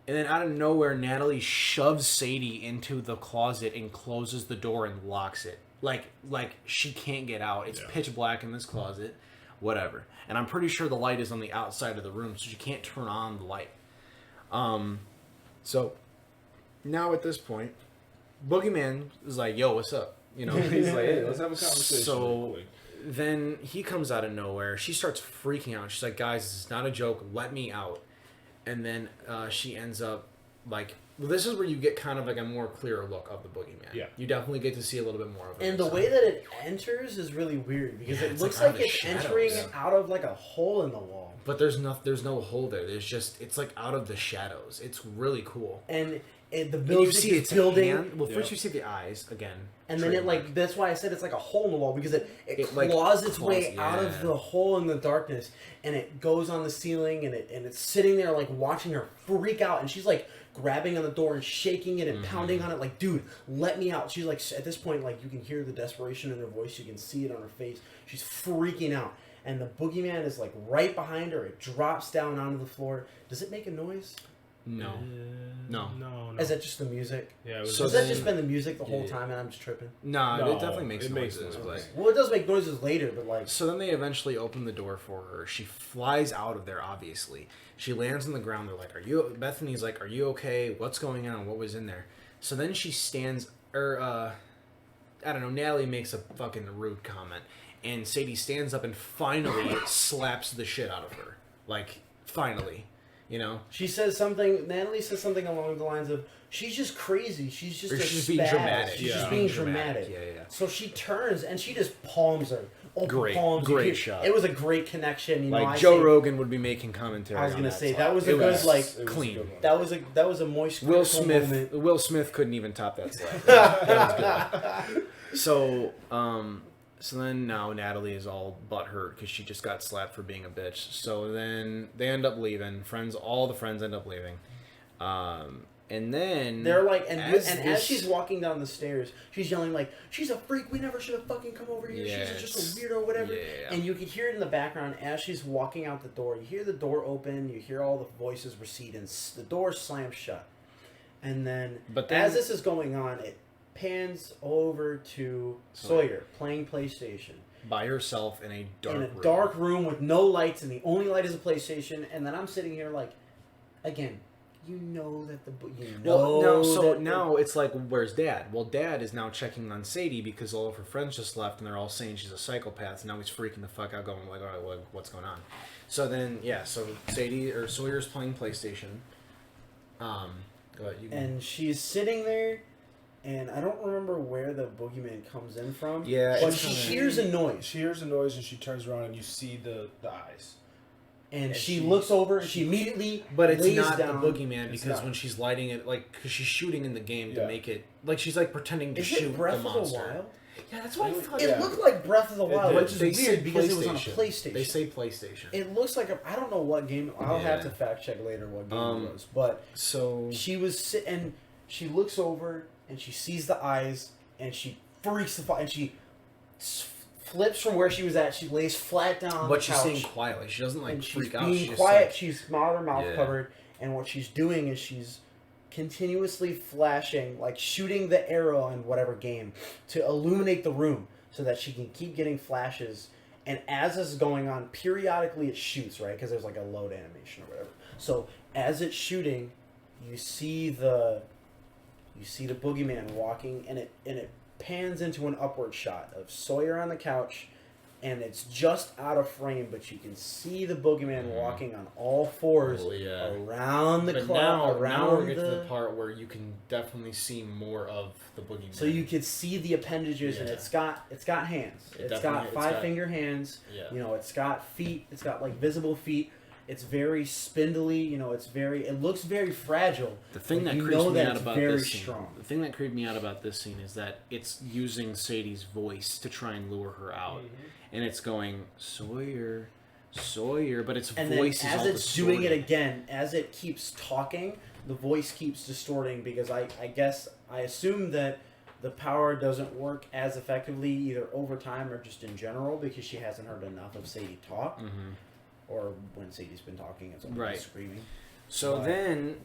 And then out of nowhere, Natalie shoves Sadie into the closet and closes the door and locks it. Like she can't get out. It's pitch black in this closet, whatever. And I'm pretty sure the light is on the outside of the room, so she can't turn on the light. So now at this point, Boogeyman is like, "Yo, what's up?" You know, he's like,
"Hey, let's have a conversation."
So then he comes out of nowhere. She starts freaking out. She's like, "Guys, this is not a joke. Let me out." And then she ends up like. Well, this is where you get kind of like a more clearer look of the Boogeyman.
Yeah.
You definitely get to see a little bit more of it.
And the way that it enters is really weird because it looks like it's entering out of like a hole in the wall.
But there's no hole there. It's like out of the shadows. It's really cool.
And the building, you see it's building.
Well, first you see the eyes again.
And then it like, that's why I said it's like a hole in the wall because it claws its way out of the hole in the darkness, and it goes on the ceiling, and it's sitting there like watching her freak out, and she's like grabbing on the door and shaking it and pounding on it like, dude, let me out. She's like, at this point, like, you can hear the desperation in her voice, you can see it on her face. She's freaking out, and the Boogeyman is like right behind her. It drops down onto the floor. Does it make a noise?
No.
Is that just the music?
Yeah.
Has that just been the music the whole time, and I'm just tripping?
No, it definitely makes noises.
Well, it does make noises later, but like.
So then they eventually open the door for her. She flies out of there. Obviously, she lands on the ground. They're like, "Are you?" Bethany's like, "Are you okay? What's going on? What was in there?" So then she stands, I don't know. Natalie makes a fucking rude comment, and Sadie stands up and finally slaps the shit out of her. Like, finally. You know,
she says something. Natalie says something along the lines of, "She's just crazy. She's just
being dramatic.
She's just being dramatic."
Yeah.
So she turns and she just palms her.
Great shot.
It was a great connection. You know,
like Joe Rogan would be making commentary.
I was gonna say
slap.
that was a good like
clean.
That was a moist.
Will Smith couldn't even top that slap. That was good. So then now Natalie is all butthurt because she just got slapped for being a bitch. So then they end up leaving. All the friends end up leaving. And then
they're like, and
as
as she's walking down the stairs, she's yelling like, "She's a freak. We never should have fucking come over here.
Yeah,
She's just a weirdo, whatever."
yeah.
And you can hear it in the background as she's walking out the door. You hear the door open. You hear all the voices recede, and the door slams shut. And then,
But then-
as this is going on, it pans over to Sawyer playing PlayStation
by herself in a dark
dark room with no lights, and the only light is a PlayStation. And then I'm sitting here like, again. You know that
now it's like, where's Dad? Well, Dad is now checking on Sadie because all of her friends just left and they're all saying she's a psychopath. And now he's freaking the fuck out, going like, all right, what's going on? So then, so Sawyer's playing PlayStation. Go ahead,
and she's sitting there, and I don't remember where the boogeyman comes in from.
Yeah,
but she hears a noise.
She hears a noise and she turns around and you see the eyes.
And she looks over and she immediately
But it's
lays
not
down.
the boogeyman because when she's lighting it, like, because she's shooting in the game to make it, like, she's like pretending to
Is
shoot
it Breath
the
of the
monster.
Wild?
Yeah, that's what I thought.
It looked like Breath of the Wild, which is
They say
weird because it was on a
PlayStation.
PlayStation.
They say PlayStation.
It looks like I don't know what game. I'll have to fact check later what game it was. But
so
she was and she looks over and she sees the eyes and she freaks the fuck and she flips from where she was at. She lays flat down on the
she's
couch.
saying quietly. She doesn't like
And
freak
she's
out.
being
She's
quiet.
Like,
she's got her mouth covered, and what she's doing is she's continuously flashing, like shooting the arrow in whatever game to illuminate the room so that she can keep getting flashes. And as this is going on, periodically it shoots, right? Because there's like a load animation or whatever. So as it's shooting, you see the boogeyman walking, and it pans into an upward shot of Sawyer on the couch, and it's just out of frame, but you can see the boogeyman walking on all fours around the clock.
Now we're getting to the part where you can definitely see more of the boogeyman.
So you could see the appendages, and it's got hands. It's got five-finger hands.
Yeah.
You know, it's got feet. It's got like visible feet. It's very spindly. You know, it looks very fragile.
The thing that creeps me out about this scene, the thing that creeped me out about this scene is that it's using Sadie's voice to try and lure her out, and it's going Sawyer, but its voice is all distorted.
And then as it's doing it again, as it keeps talking, the voice keeps distorting because I assume that the power doesn't work as effectively either over time or just in general because she hasn't heard enough of Sadie talk.
Mm-hmm.
Or when Sadie's been talking, it's always screaming.
So then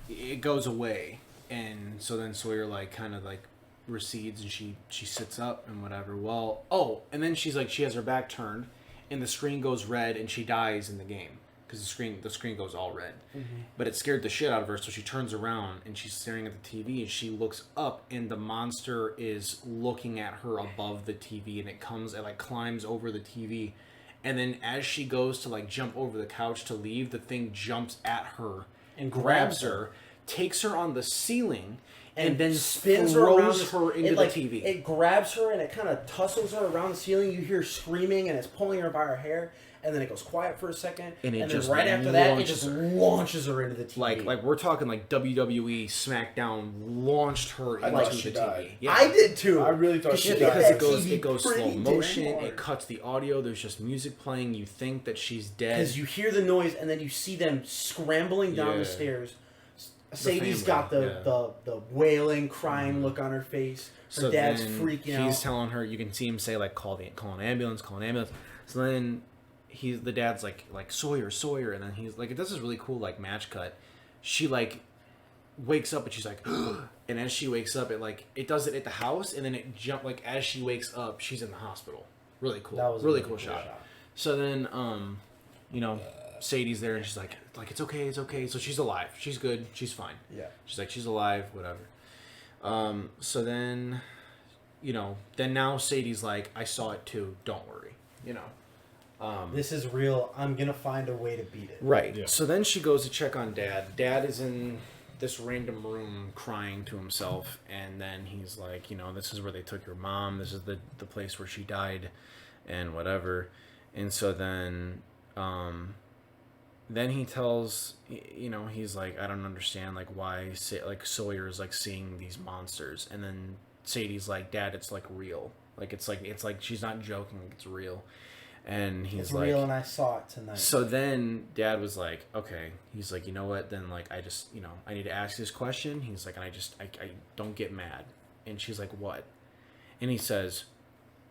it goes away, and so then Sawyer like kind of like recedes, and she sits up and whatever. Well, and then she's like she has her back turned, and the screen goes red, and she dies in the game because the screen goes all red. Mm-hmm. But it scared the shit out of her, so she turns around and she's staring at the TV, and she looks up, and the monster is looking at her above the TV, and it climbs over the TV. And then as she goes to like jump over the couch to leave, the thing jumps at her and grabs her, takes her on the ceiling, and then
spins
throws her into the TV.
It grabs her and it kind of tussles her around the ceiling. You hear screaming and it's pulling her by her hair. And then it goes quiet for a second, and then right after that, it just launches her into the TV.
Like we're talking like WWE SmackDown launched her into the TV.
Yeah.
I did too.
I really thought she died.
Because it goes slow motion. It cuts the audio. There's just music playing. You think that she's dead
because you hear the noise, and then you see them scrambling down the stairs. Sadie's got the wailing, crying look on her face. Her dad's freaking out.
He's telling her. You can see him say like, "Call an ambulance. Call an ambulance." So then. The dad's like Sawyer, and then he's like, it does this really cool like match cut. She like wakes up and she's like, and as she wakes up, it does it at the house, and then it like as she wakes up, she's in the hospital. Really cool. That was really cool shot. So then, Sadie's there and she's like it's okay. So she's alive. She's good. She's fine.
Yeah.
She's like she's alive. Whatever. So then, then now Sadie's like, I saw it too. Don't worry.
This is real. I'm gonna find a way to beat it.
Right. Yeah. So then she goes to check on Dad. Dad is in this random room crying to himself, and then he's like, this is where they took your mom. This is the place where she died, and whatever. And so then he tells, he's like, I don't understand, like why Sawyer is like seeing these monsters, and then Sadie's like, Dad, it's like real. Like it's like she's not joking. It's real. And he's
It's
like,
real, and I saw it tonight.
so then Dad was like, okay. He's like, you know what? Then like I just, I need to ask this question. He's like, and I don't get mad. And she's like, what? And he says,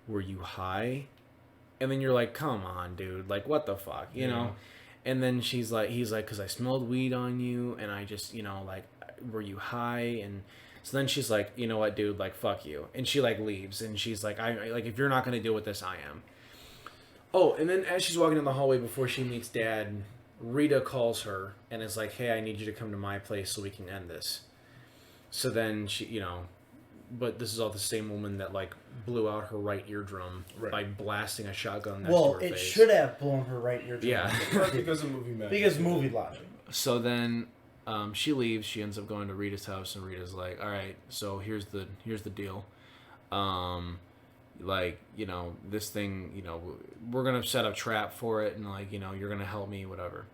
were you high? And then you're like, come on, dude. Like, what the fuck? You know? And then he's like, because I smelled weed on you, and I just, like, were you high? And so then she's like, you know what, dude? Like, fuck you. And she like leaves, and she's like, I like, if you're not gonna deal with this, I am. Oh, and then as she's walking down the hallway before she meets Dad, Rita calls her and is like, hey, I need you to come to my place so we can end this. So then she, but this is all the same woman that like blew out her right eardrum by blasting a shotgun next to her face.
It should have blown her right eardrum.
Yeah.
Because of movie magic.
Because movie logic.
So then she leaves. She ends up going to Rita's house, and Rita's like, all right, so here's the deal. Like, this thing, we're going to set a trap for it, and like, you're going to help me, whatever.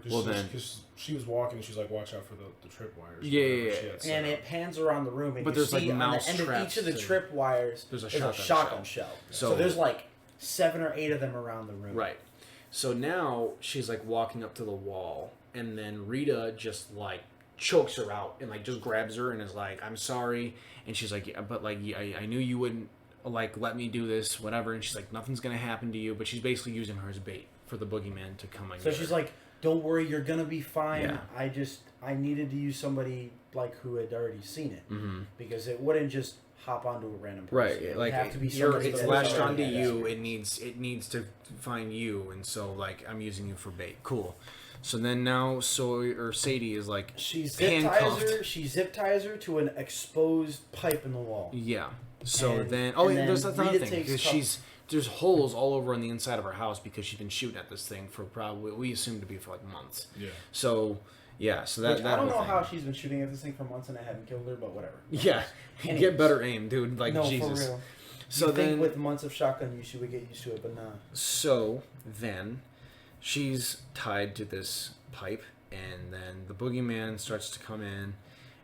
Well, then, because she was walking, and she's like, "Watch out for the tripwires."
Yeah.
And it pans around the room, and
but
you
there's
see
like
on the end of each of the tripwires,
there's a
shotgun shell. So there's like 7 or 8 of them around the room.
Right. So now she's like walking up to the wall, and then Rita just like chokes her out and like just grabs her and is like, "I'm sorry," and she's like, yeah, "But like, I knew you wouldn't like let me do this, whatever." And she's like, "Nothing's gonna happen to you," but she's basically using her as bait for the boogeyman to come and
So
get
she's
her.
like, don't worry, you're gonna be fine.
Yeah.
I needed to use somebody like who had already seen it, because it wouldn't just hop onto a random person.
Right,
It
like
have to be
it's latched onto you.
Experience.
It needs to find you, and so like I'm using you for bait. Cool. So then now Sadie is like
She
handcuffed.
zip ties her to an exposed pipe in the wall.
Yeah. So
And-
then,
and
there's
then
another
Rita
thing
takes
because there's holes all over on the inside of her house because she's been shooting at this thing for probably we assume to be for like months.
Yeah.
So yeah, so that
Which, I don't
whole
know
thing.
how she's been shooting at this thing for months and I haven't killed her, but whatever.
Yeah,
Anyways.
get better aim, dude. Like
No,
Jesus.
for real.
So
you
then,
think with months of shotgun use you would get used to it, but nah.
so then, she's tied to this pipe, and then the boogeyman starts to come in,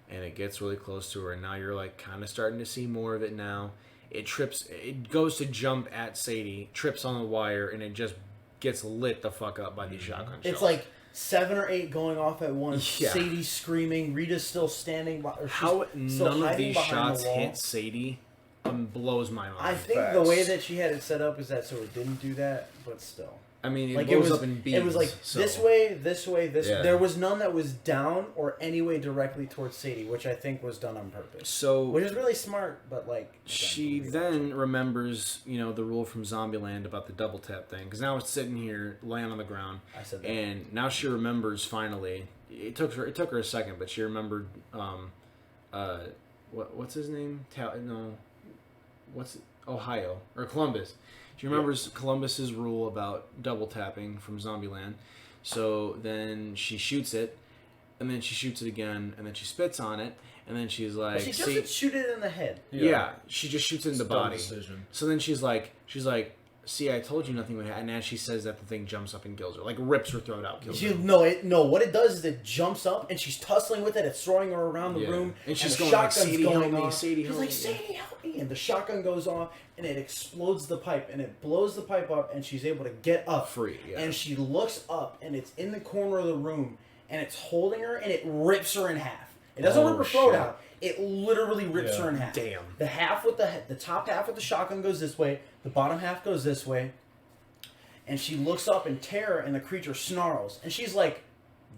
and it gets really close to her, and now you're like kind of starting to see more of it now. It goes to jump at Sadie, trips on the wire, and it just gets lit the fuck up by these shotgun shells.
It's like 7 or 8 going off at once.
Yeah.
Sadie screaming. Rita's still standing. Or
How
still
none of
hiding
these
behind
shots
the wall.
hit Sadie blows my mind.
I think the way that she had it set up is that so it didn't do that, but still.
I mean, it
Like
blows
it was,
up in beams.
it was like
so.
this way, this way, this.
Yeah.
There was none that was down or any way directly towards Sadie, which I think was done on purpose.
So
Which is really smart, but like.
she then remembers, the rule from Zombieland about the double tap thing. Because now it's sitting here, laying on the ground,
I said that.
and now she remembers finally. It took her a second, but she remembered. What's his name? Ohio or Columbus. She remembers Columbus's rule about double tapping from Zombieland. So then she shoots it, and then she shoots it again, and then she spits on it, and then she's like,
But she doesn't shoot it in the head.
Yeah, she just shoots it in the body.
Decision.
So then she's like, see, I told you nothing would happen. And as she says that, the thing jumps up and kills her, like rips her throat out, kills her.
No, what it does is it jumps up and she's tussling with it. It's throwing her around the room,
and she's
the
going like,
shotgun's
Sadie, help me,
off.
Sadie,
She's
help
like,
me.
Sadie, help me! And the shotgun goes off, and it explodes the pipe, and it blows the pipe up, and she's able to get up
Free, yeah.
And she looks up, and it's in the corner of the room, and it's holding her, and it rips her in half. It doesn't rip her throat
shit.
out. It literally rips her in half.
Damn.
The half with the top half with the shotgun goes this way. The bottom half goes this way. And she looks up in terror, and the creature snarls. And she's like,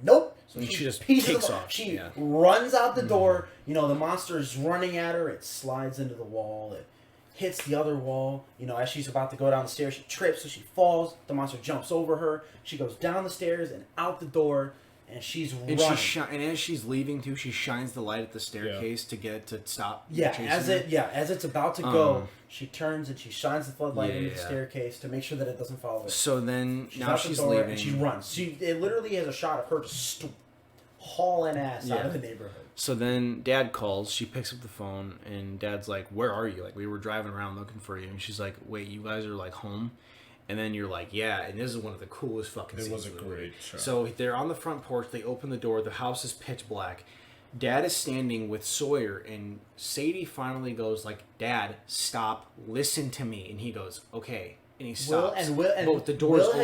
nope. So
And she just
pieces
takes
the-
off,
She
yeah.
runs out the door. The monster's running at her. It slides into the wall. It hits the other wall. As she's about to go down the stairs, she trips, so she falls. The monster jumps over her. She goes down the stairs and out the door. And she's
And
running.
and as she's leaving too, she shines the light at the staircase to get it to stop. chasing
As
her.
as it's about to go, she turns and she shines the floodlight into the
Yeah.
staircase to make sure that it doesn't follow it.
So then now
out the
she's
door
leaving.
and she runs. It literally has a shot of her just hauling ass out
Yeah.
of the neighborhood.
So then Dad calls. She picks up the phone, and Dad's like, "Where are you? Like, we were driving around looking for you." And she's like, "Wait, you guys are like home?" And then you're like, "Yeah." And this is one of the coolest fucking scenes.
It was a
of the movie.
great shot.
So they're on the front porch. They open the door. The house is pitch black. Dad is standing with Sawyer, and Sadie finally goes like, "Dad, stop! Listen to me." And he goes, "Okay, and he stops.
But
the doors open.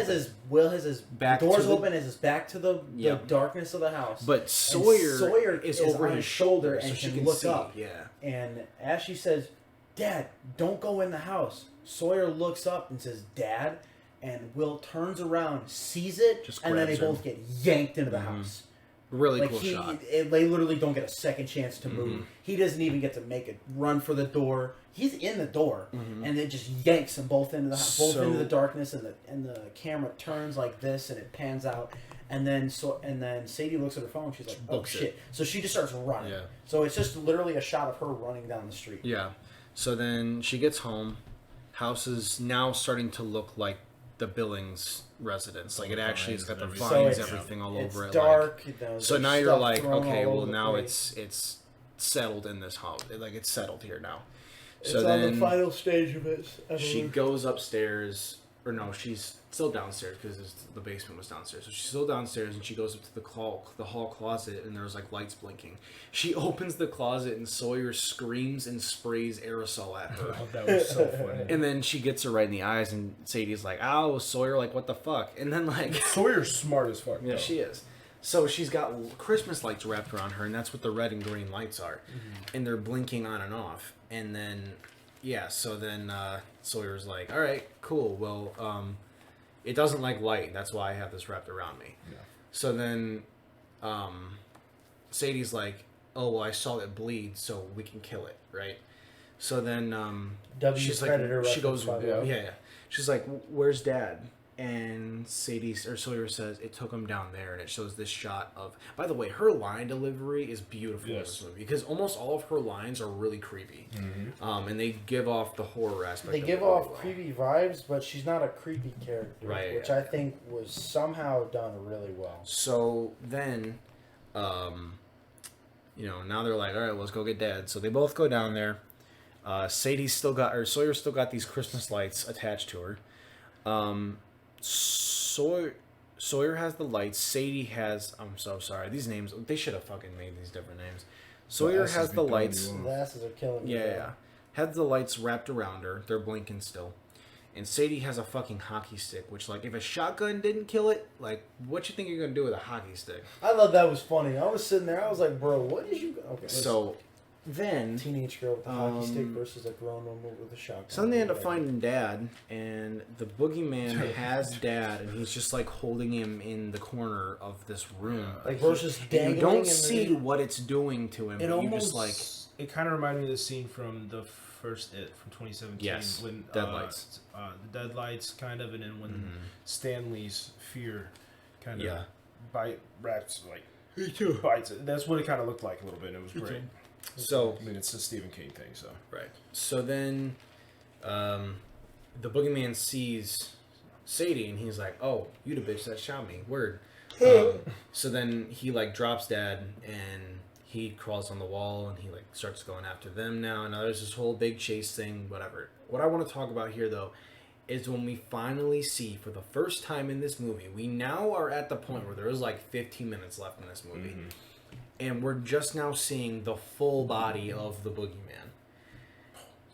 Will has his
Back
doors
to the-
open as his back to the
Yep.
darkness of the house.
But Sawyer is over
on
his shoulder,
and
so she
can
can
look
see.
up.
Yeah.
And as she says, "Dad, don't go in the house." Sawyer looks up and says, "Dad," and Will turns around, sees it,
Just
and then they
grabs her.
both get yanked into the
Mhm.
house.
Really
Like
cool shot.
they literally don't get a second chance to move. He doesn't even get to make a run for the door. He's in the door, and it just yanks them both into the house, both into the darkness, and the camera turns like this, and it pans out, and then Sadie looks at her phone. She's like, "Oh
Books it.
shit!" So she just starts running.
Yeah.
So it's just literally a shot of her running down the street.
Yeah. So then she gets home. House is now starting to look like the Billings residence. Like it actually has got the
So
vines,
it's-
everything all
It's
over it.
dark.
Like, so now you're like, okay, well now it's settled in this house. Like it's settled here now. So
it's
then
on the final stage of its
she
evolution.
goes upstairs, or no, she's still downstairs because the basement was downstairs. So she's still downstairs, and she goes up to the hall closet, and there's like lights blinking. She opens the closet, and Sawyer screams and sprays aerosol at her.
Oh, that was so funny.
And then she gets her right in the eyes, and Sadie's like, "Ow, Sawyer, like what the fuck?" And then like,
Sawyer's smart as fuck.
yeah,
though.
she is. So she's got Christmas lights wrapped around her, and that's what the red and green lights are, and they're blinking on and off. And then, yeah, so then Sawyer's like, "All right, cool. Well, it doesn't like light. That's why I have this wrapped around me."
Yeah.
So then, Sadie's like, "Oh, well, I saw it bleed, so we can kill it, right?" So then, she's
Predator
like, she goes,
reference, by
yeah,
the way.
yeah. She's like, "Where's Dad?" And Sawyer says it took him down there, and it shows this shot of. By the way, her line delivery is beautiful in
Yes.
this movie because almost all of her lines are really creepy, and they give off the horror aspect.
They
of
give
it really
off
well.
creepy vibes, but she's not a creepy character,
Right,
which
yeah.
I think was somehow done really well.
So then, now they're like, all right, let's go get Dad. So they both go down there. Sawyer's still got these Christmas lights attached to her. Sawyer has the lights. Sadie has. I'm so sorry. These names. They should have fucking made these different names. Sawyer
S's
has
be
the
throwing
lights.
you off.
The asses are killing me.
Yeah. Has the lights wrapped around her. They're blinking still. And Sadie has a fucking hockey stick, which, like, if a shotgun didn't kill it, like, what you think you're gonna do with a hockey stick?
I thought that was funny. I was sitting there. I was like, bro, what did you? Okay.
So, then,
teenage girl with a hockey stick versus a grown woman with a shotgun.
so then they end up finding Dad, and the boogeyman has Dad, and he's just, like, holding him in the corner of this room.
like versus
And
dangling.
you don't
in
see
the,
what it's doing to him.
It
but
almost
you just, like,
it kind of reminded me of the scene from the first It from 2017.
Yes,
when
Deadlights.
the Deadlights kind of, and then when Stanley's fear kind of
Yeah.
bites. That's what it kind of looked like a little bit. And it was great.
So,
I mean, it's a Stephen King thing, so.
right. So then, the boogeyman sees Sadie, and he's like, "Oh, you the bitch that shot me. Word." So then he, like, drops Dad, and he crawls on the wall, and he, like, starts going after them now. And now there's this whole big chase thing, whatever. What I want to talk about here, though, is when we finally see, for the first time in this movie, we now are at the point where there is, like, 15 minutes left in this movie. And we're just now seeing the full body of the boogeyman.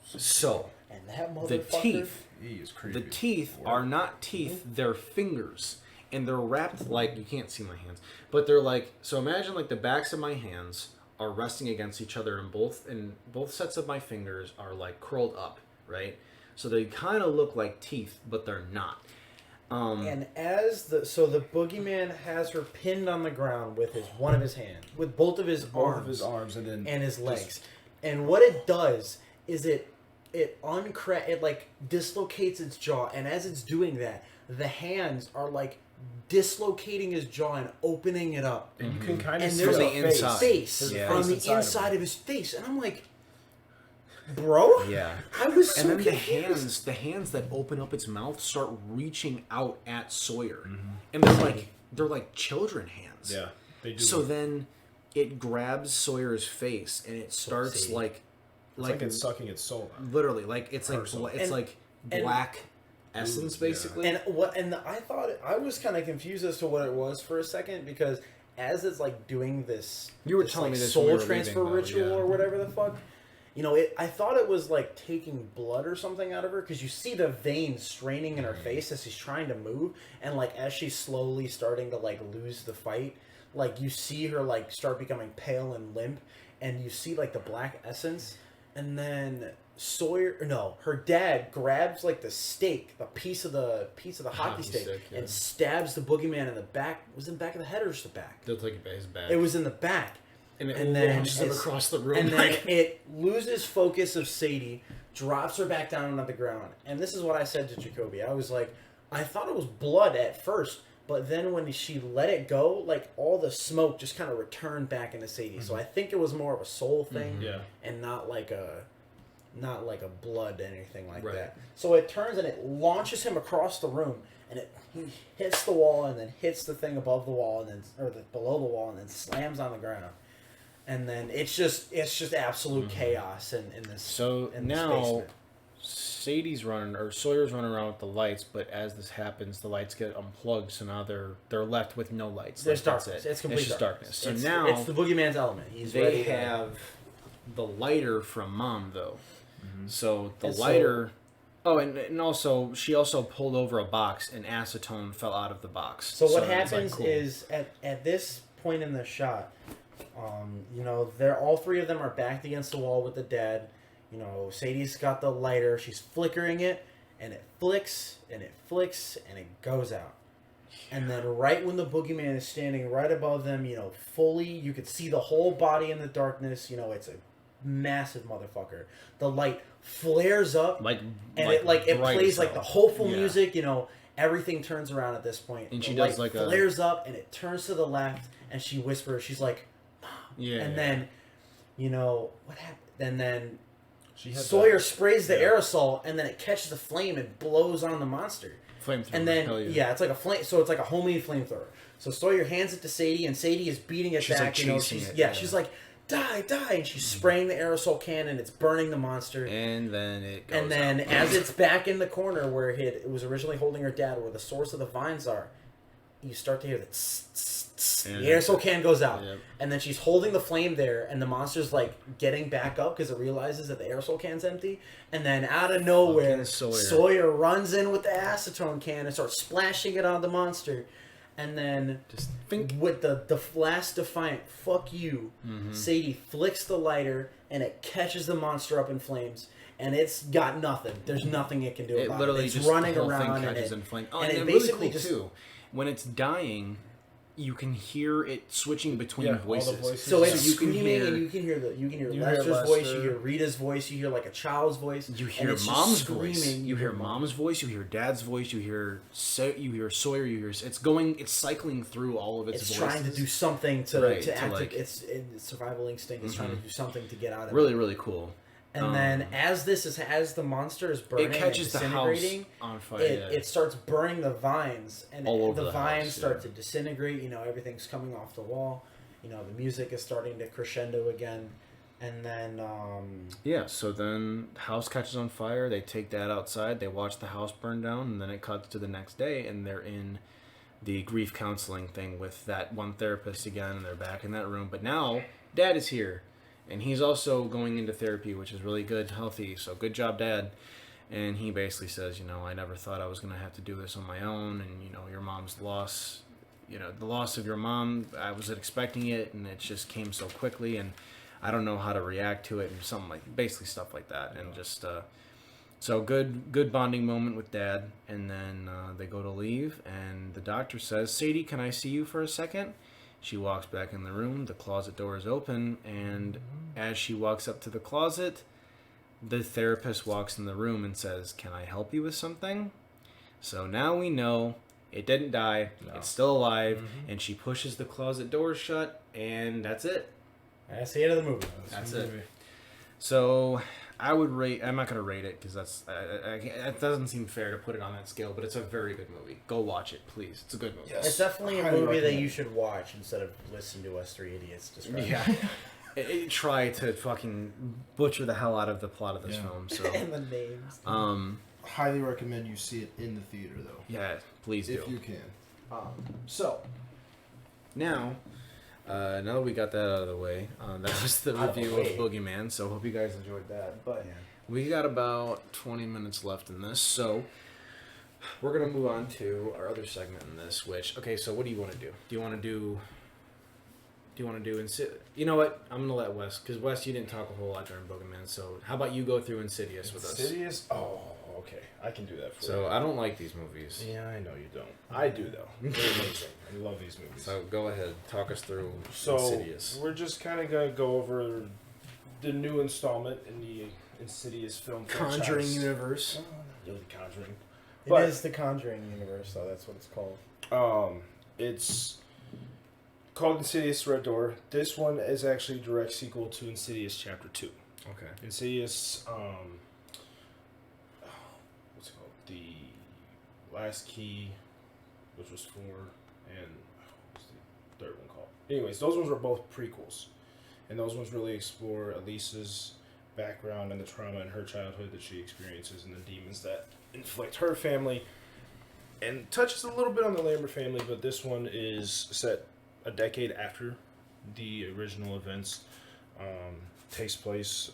So,
and that
the
motherfucker.
teeth,
He is creepy.
the teeth are not teeth, they're fingers. And they're wrapped like, you can't see my hands, but they're like, so imagine like the backs of my hands are resting against each other, and both sets of my fingers are like curled up, right? So they kind of look like teeth, but they're not.
And the boogeyman has her pinned on the ground with one of his hands, with both of his arms,
and then
and his legs. And what it does is it like dislocates its jaw, and as it's doing that, the hands are like dislocating his jaw and opening it up.
And you can kind of
And
see
there's
the
a
inside.
face
Yeah.
on the
Inside of
inside
him.
of his face, and I'm like, bro,
Yeah.
I was so
And then
confused.
the hands that open up its mouth start reaching out at Sawyer,
Mm-hmm.
and they're like children hands.
Yeah, they do.
So then it grabs Sawyer's face, and it starts
see.
like
it's sucking its soul out.
literally like it's like
Personal.
it's
And-
like
and-
black essence
yeah.
basically.
And I thought I was kind of confused as to what it was for a second, because as it's like doing this,
You were
this,
telling
like,
me this
soul
when we were
transfer
leaving, though,
ritual
yeah.
or whatever the fuck, I thought it was like taking blood or something out of her because you see the veins straining in her face as she's trying to move, and like as she's slowly starting to like lose the fight, like you see her like start becoming pale and limp, and you see like the black essence, and then her dad grabs like the stake, the piece of the hockey stick, and stabs the boogeyman in the back. Was it in the back of the head or just the back?
They'll take it by his back.
It was in the back.
And then launches him across the room.
And then it loses focus of Sadie, drops her back down on the ground. And this is what I said to Jacoby. I was like, I thought it was blood at first, but then when she let it go, like all the smoke just kind of returned back into Sadie. So I think it was more of a soul thing, and not like a blood anything like that. So it turns and it launches him across the room, and he hits the wall and then hits the thing above the wall and then below the wall and then slams on the ground. And then it's just absolute chaos in this.
So now
basement.
Sadie's running, or Sawyer's running around with the lights, but as this happens, the lights get unplugged, so now they're left with no lights.
There's darkness. It's complete
just darkness. So
it's,
now
it's the boogeyman's element.
They have the lighter from Mom though. So the lighter. And also she also pulled over a box, and acetone fell out of the box.
So what happens is at this point in the shot. They're all three of them are backed against the wall with the dad. Sadie's got the lighter. She's flickering it, and it flicks, and it flicks, and it goes out. And then right when the boogeyman is standing right above them, fully, you could see the whole body in the darkness. It's a massive motherfucker. The light flares up, it plays like the hopeful music. Everything turns around at this point.
And she
the
does
light
like
flares up, and it turns to the left, and she whispers. She's like, then, what happened? And then Sawyer sprays the aerosol, and then it catches the flame and blows on the monster.
Flamethrower.
And then, it's like a flame. So it's like a homemade flamethrower. So Sawyer hands it to Sadie, and Sadie is beating it back.
Like
she's like, die, and she's spraying the aerosol can, and it's burning the monster.
And then it goes
And then
out.
as it's back in the corner where it was originally holding her dad, where the source of the vines are, you start to hear the the aerosol can goes out.
Yep.
And then she's holding the flame there, and the monster's like getting back up because it realizes that the aerosol can's empty. And then out of nowhere, Sawyer runs in with the acetone can and starts splashing it on the monster. And then
just think
with the last defiant "fuck you," Sadie flicks the lighter, and it catches the monster up in flames. And it's got nothing. There's nothing it can do about it.
Literally
It's
just
running
the whole
around
thing catches
and
in flame.
and it
basically
basically
too. When it's dying, you can hear it switching between voices.
All the voices.
So it's
you can
screaming,
hear,
and you can hear
you
Lester's
hear
voice,
Lester.
you hear Rita's voice, you hear like a child's voice.
You
and
hear
it's just
Mom's
screaming.
voice. You hear Mom's voice. You hear Dad's voice. You hear Sawyer. You hear it's cycling through all of its voices.
It's trying to do something to activate
like,
its survival instinct. It's trying to do something to get out of
really,
it.
really cool.
And then as the monster is burning,
it catches
and
the house
disintegrating,
on fire.
it starts burning the vines, and
all over
the vines
house,
start to disintegrate. Everything's coming off the wall. The music is starting to crescendo again, and then
so then the house catches on fire. They take Dad outside. They watch the house burn down, and then it cuts to the next day, and they're in the grief counseling thing with that one therapist again, and they're back in that room. But now Dad is here. And he's also going into therapy, which is really good, healthy. So good job, Dad. And he basically says, I never thought I was going to have to do this on my own. And, your mom's loss, the loss of your mom, I wasn't expecting it. And it just came so quickly. And I don't know how to react to it. And something like, basically stuff like that. And just, so good bonding moment with Dad. And then they go to leave. And the doctor says, Sadie, can I see you for a second? She walks back in the room, the closet door is open, and as she walks up to the closet, the therapist walks in the room and says, "Can I help you with something?" So now we know it didn't die, it's still alive, and she pushes the closet door shut, and that's it.
That's the end of the movie.
That's it. So I would rate. I'm not gonna rate it because it doesn't seem fair to put it on that scale. But it's a very good movie. Go watch it, please. It's a good movie.
Yes. It's definitely a movie that you should watch instead of listen to us three idiots describe.
Yeah. Try to fucking butcher the hell out of the plot of this film. So
and the names.
Highly recommend you see it in the theater though.
Yeah, please do
if you can.
So now. Now that we got that out of the way, that was the
Out of the
review of
way.
Boogeyman. So hope you guys enjoyed that. But
Yeah.
we got about 20 minutes left in this, so we're gonna move on to our other segment in this. Which, okay, so what do you want to do? Do you want to do? You know what? I'm gonna let Wes, because Wes, you didn't talk a whole lot during Boogeyman. So how about you go through Insidious with us?
Insidious? Oh, okay. I can do that for you.
So I don't like these movies.
Yeah, I know you don't. I do though. They're amazing. I love these movies.
So go ahead, talk us through
So
Insidious.
we're just kind of gonna go over the new installment in the Insidious film
Conjuring
franchise.
universe.
Oh, not really Conjuring.
It
But-
is the Conjuring universe, though. That's what it's called.
It's called Insidious Red Door. This one is actually a direct sequel to Insidious Chapter 2.
Okay.
Insidious, what's it called? The Last Key, which was 4, and what's the third one called? Anyways, those ones were both prequels. And those ones really explore Elisa's background and the trauma in her childhood that she experiences and the demons that inflict her family. And touches a little bit on the Lambert family, but this one is set a decade after the original events. Takes place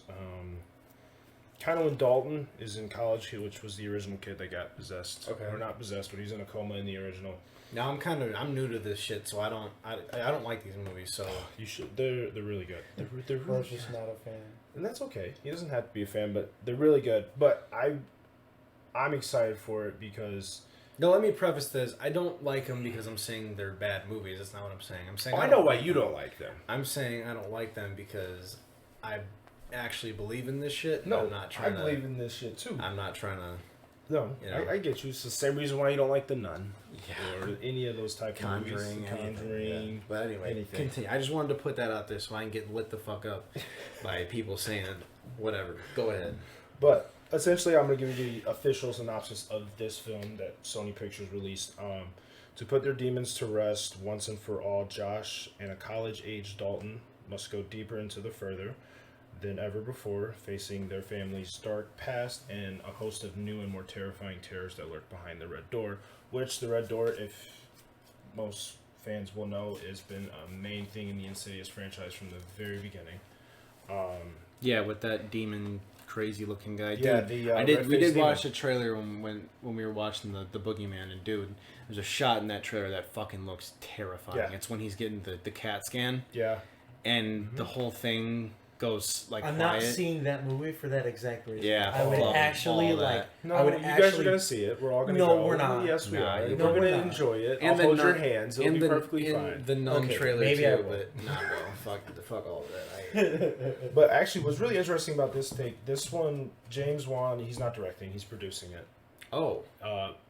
kind of when Dalton is in college, which was the original kid that got possessed.
Okay.
Or not possessed, but he's in a coma in the original.
Now I'm new to this shit, so I don't like these movies. So
You should. They're really good. They're really
Bro's just not a fan.
and that's okay. He doesn't have to be a fan, but they're really good. But I'm excited for it because
no, let me preface this. I don't like them because I'm saying they're bad movies. That's not what I'm saying. I'm saying
I know why you don't like them.
I'm saying I don't like them because I actually believe in this shit.
No,
I'm not trying
I believe in this shit too.
I'm not trying to.
No,
You know.
I get you. It's the same reason why you don't like The Nun
Yeah.
or any of those type of movies.
Conjuring,
The
anything,
Conjuring.
yeah. But anyway,
anything.
continue. I just wanted to put that out there so I can get lit the fuck up by people saying whatever. Go ahead.
But essentially, I'm going to give you the official synopsis of this film that Sony Pictures released. To put their demons to rest once and for all, Josh and a college-aged Dalton must go deeper into the further than ever before, facing their family's dark past and a host of new and more terrifying terrors that lurk behind the Red Door, which the Red Door, if most fans will know, has been a main thing in the Insidious franchise from the very beginning.
Yeah, with that demon crazy looking guy.
Yeah,
Dude,
the,
we
red-faced
did
demon.
watch the trailer when we were watching the Boogeyman, and dude, there's a shot in that trailer that fucking looks terrifying.
Yeah.
It's when he's getting the CAT scan
Yeah.
and the whole thing goes like
I'm
quiet.
not seeing that movie for that exact reason.
Yeah,
I would
fuck
actually
all
like.
that.
No,
I would
you guys
actually.
are gonna see it. We're all gonna
No,
go.
we're not.
Yes, we
Nah,
are.
you-
We're
No,
gonna
we're not.
enjoy it.
And
I'll
the
hold your
nun-
hands. It'll
and
be
the,
perfectly
in
fine.
the nun
Okay,
trailer
maybe
too,
I will.
but nah, bro, fuck all of that.
But actually, what's really interesting about this take, this one, James Wan, he's not directing. He's producing it.
Oh,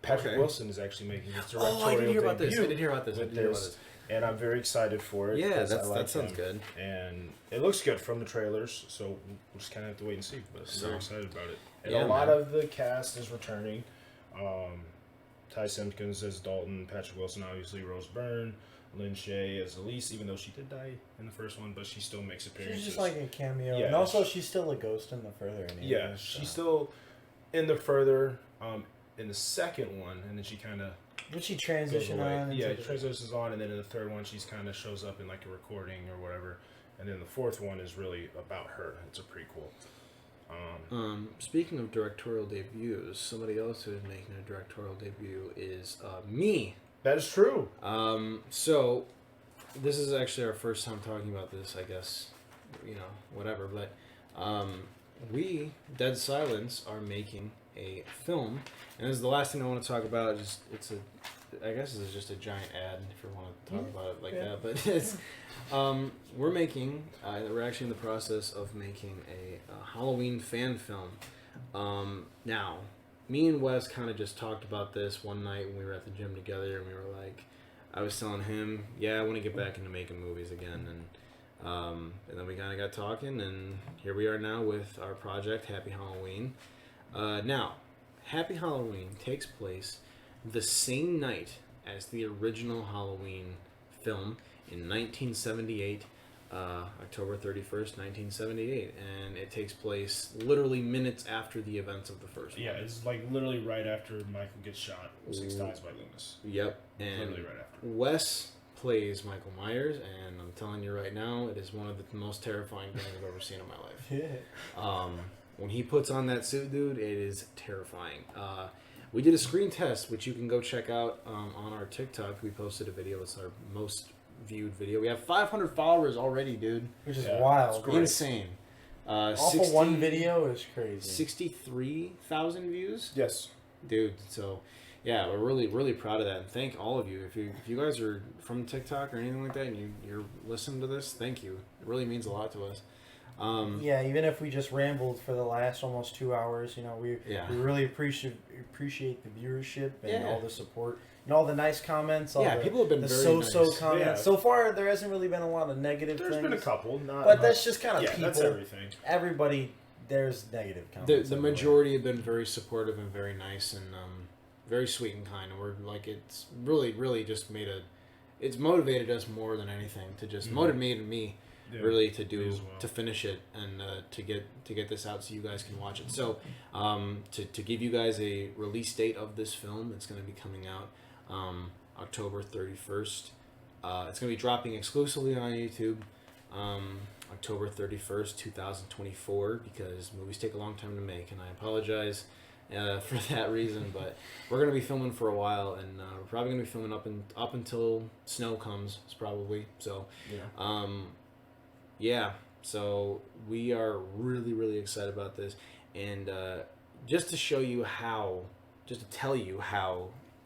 Patrick
Okay.
Wilson is actually making his directorial
oh, I did hear about this.
debut
I did hear about this. I
with
did hear about
this,
this.
and I'm very excited for it.
Yeah,
'cause I
that
like
sounds
him.
good.
And it looks good from the trailers, so we'll just kind of have to wait and see. But I'm
So-
very excited about it. And
Yeah,
a lot
man.
of the cast is returning. Ty Simpkins as Dalton, Patrick Wilson, obviously, Rose Byrne, Lynn Shay as Elise, even though she did die in the first one, but she still makes appearances.
She's just like a cameo,
Yeah,
and also she's still a ghost in the further.
Yeah, she's still in the further, in the second one, and then she kind of
Would she
goes
transition
away.
on?
Yeah,
into the-
transitions on, and then in the third one, she's kind of shows up in like a recording or whatever, and then the fourth one is really about her. It's a prequel.
Speaking of directorial debuts, somebody else who is making a directorial debut is me.
That is true.
So this is actually our first time talking about this, I guess, whatever, but we, Dead Silence, are making a film, and this is the last thing I want to talk about. I guess this is just a giant ad if you want to talk about it like that, but it's we're actually in the process of making a Halloween fan film. Now, me and Wes kind of just talked about this one night when we were at the gym together, and we were like, I was telling him, yeah, I want to get back into making movies again, and then we kind of got talking, and here we are now with our project, Happy Halloween. Now, Happy Halloween takes place the same night as the original Halloween film in 1978, October 31st, 1978, and it takes place literally minutes after the events of the first
Yeah,
one.
it's like literally right after Michael gets shot. 6 times by Loomis.
Yep, and
Literally right after.
Wes plays Michael Myers, and I'm telling you right now, it is one of the most terrifying things I've ever seen in my life.
Yeah.
When he puts on that suit, dude, it is terrifying. We did a screen test, which you can go check out on our TikTok. We posted a video. It's our most viewed video. We have 500 followers already, dude.
Which is
Yeah,
wild.
it's great.
Insane.
All for one video is crazy.
63,000 views.
Yes.
Dude, so yeah, we're really, really proud of that, and thank all of you. If you guys are from TikTok or anything like that, and you're listening to this, thank you. It really means a lot to us.
Yeah, even if we just rambled for the last almost 2 hours, we really appreciate the viewership and all the support and all the nice comments. All
people have been
the
very
so
nice.
comments.
Yeah.
So far, there hasn't really been a lot of negative
There's
things.
been a couple,
but that's just kind of people.
That's everything.
Everybody, there's negative comments.
The majority have been very supportive and very nice and very sweet and kind. And we're like, it's really just it's motivated us more than anything to just motivated me.
Yeah,
really to do
as well.
to finish it and to get this out so you guys can watch it. So to give you guys a release date of this film, it's going to be coming out October 31st. It's going to be dropping exclusively on YouTube October 31st, 2024, because movies take a long time to make, and I apologize for that reason, but we're going to be filming for a while, and we're probably going to be filming up until snow comes, probably. So so we are really excited about this, and just to tell you how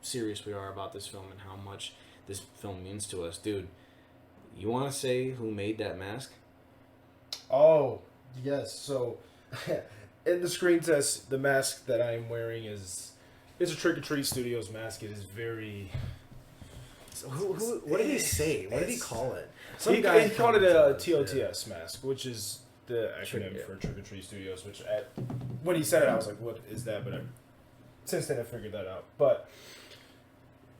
serious we are about this film and how much this film means to us, dude. You want to say who made that mask?
Oh, yes. So, in the screen test, the mask that I am wearing it's a Trick or Treat Studios mask. It is very...
So what did he say? What did he call it?
He called it a TOTS mask, which is the acronym for Trick or Treat Studios, which when he said it, I was like, what is that? But since then, I figured that out. But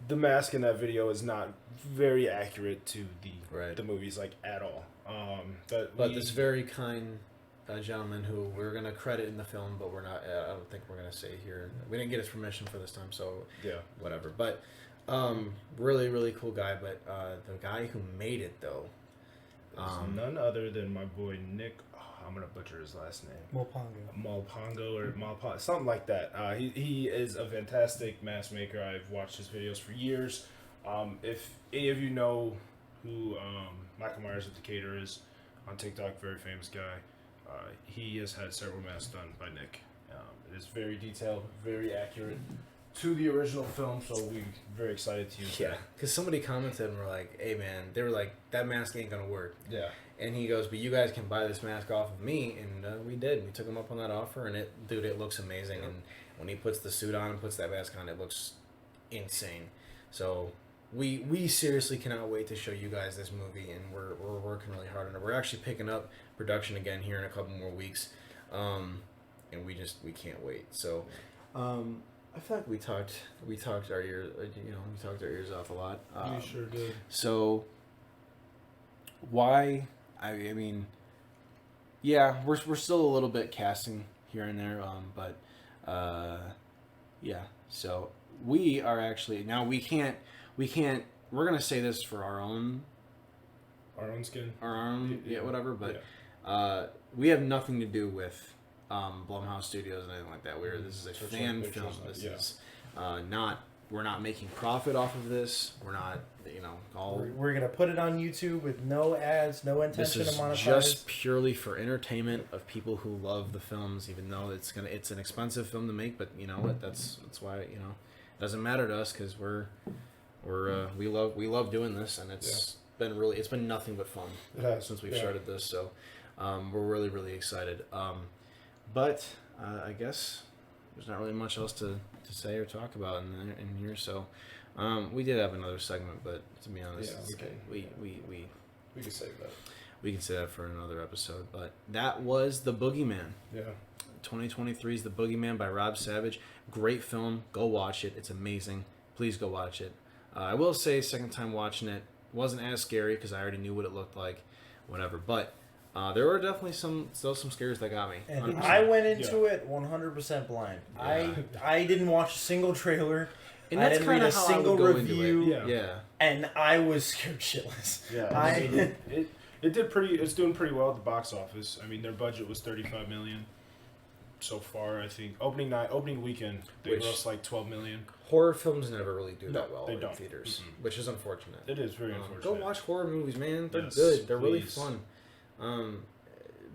the mask in that video is not very accurate to the movies, like, at all. But
this very kind gentleman who we're going to credit in the film, but we're not, I don't think we're going to say here. We didn't get his permission for this time, so whatever. But really cool guy. But the guy who made it, though,
none other than my boy Nick. I'm gonna butcher his last name. Malpongo or Malpon, something like that. He is a fantastic mask maker. I've watched his videos for years. If any of you know who Michael Myers of Decatur is on TikTok, very famous guy. He has had several masks done by Nick. It is very detailed, very accurate to the original film, so we're very excited to use that.
because somebody commented and were like, hey man, they were like, that mask ain't gonna work.
Yeah.
And he goes, but you guys can buy this mask off of me, and we did. We took him up on that offer, and it looks amazing. And when he puts the suit on and puts that mask on, it looks insane. So we seriously cannot wait to show you guys this movie, and we're working really hard on it. We're actually picking up production again here in a couple more weeks, and we can't wait. So I feel like we talked our ears off a lot.
You sure did.
So why? I mean, yeah, we're still a little bit casting here and there, but yeah. So we are actually now we can't. We're gonna say this for our own
skin,
whatever. But we have nothing to do with Blumhouse Studios and anything like that. This is a fan film. This is not. We're not making profit off of this. We're not,
We're gonna put it on YouTube with no ads, no intention to monetize.
This is just purely for entertainment of people who love the films. Even though it's an expensive film to make, but you know what? That's why it doesn't matter to us because we love doing this, and it's been nothing but fun since we've started this. So we're really excited. But I guess there's not really much else to say or talk about in here. So we did have another segment, but to be honest, we
can save that.
We can say that for another episode. But that was The Boogeyman.
Yeah.
2023's The Boogeyman by Rob Savage. Great film. Go watch it. It's amazing. Please go watch it. I will say, second time watching it wasn't as scary because I already knew what it looked like. Whatever. But there were definitely some scares that got me.
And I went into it 100% blind.
Yeah.
I didn't watch a single trailer.
And
I
that's
didn't read
kinda
a
how I
single
would go into
review,
it.
Yeah.
Yeah.
and I was scared shitless.
Yeah, it did pretty. It's doing pretty well at the box office. I mean, their budget was $35 million so far. I think opening weekend, they
Which-
grossed like $12 million.
Horror films never really do
No,
that well
they
in
don't.
theaters,
Mm-mm.
which is unfortunate.
It is very
Go
unfortunate.
watch horror movies, man. They're
Yes,
good. They're really
please.
fun.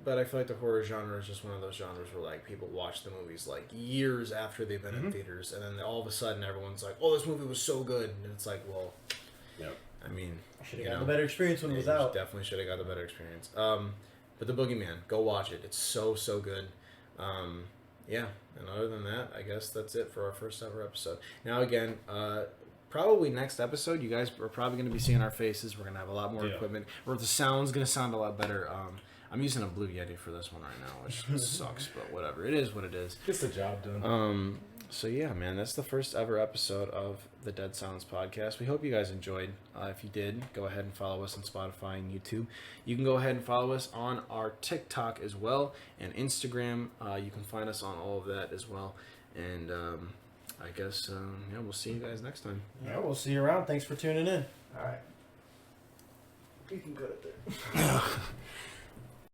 But I feel like the horror genre is just one of those genres where like people watch the movies like years after they've been in
Mhm.
theaters, and then all of a sudden everyone's like, "Oh, this movie was so good," and it's like, well,
Yep.
I mean,
I should
you
have gotten
know,
the better experience when it
yeah,
was
you
out.
definitely should have got the better experience. But the Boogeyman, go watch it. It's so good. Yeah, and other than that, I guess that's it for our first ever episode. Now again, probably next episode, you guys are probably going to be seeing our faces. We're going to have a lot more
Yeah.
equipment, or the sound's going to sound a lot better. I'm using a Blue Yeti for this one right now, which sucks, but whatever. It is what it is.
Gets the job done.
So yeah, man, that's the first ever episode of the Dead Silence podcast. We hope you guys enjoyed. If you did, go ahead and follow us on Spotify and YouTube. You can go ahead and follow us on our TikTok as well and Instagram. You can find us on all of that as well. And I guess yeah, we'll see you guys next time.
Yeah, we'll see you around. Thanks for tuning in.
All right.
You can go to there.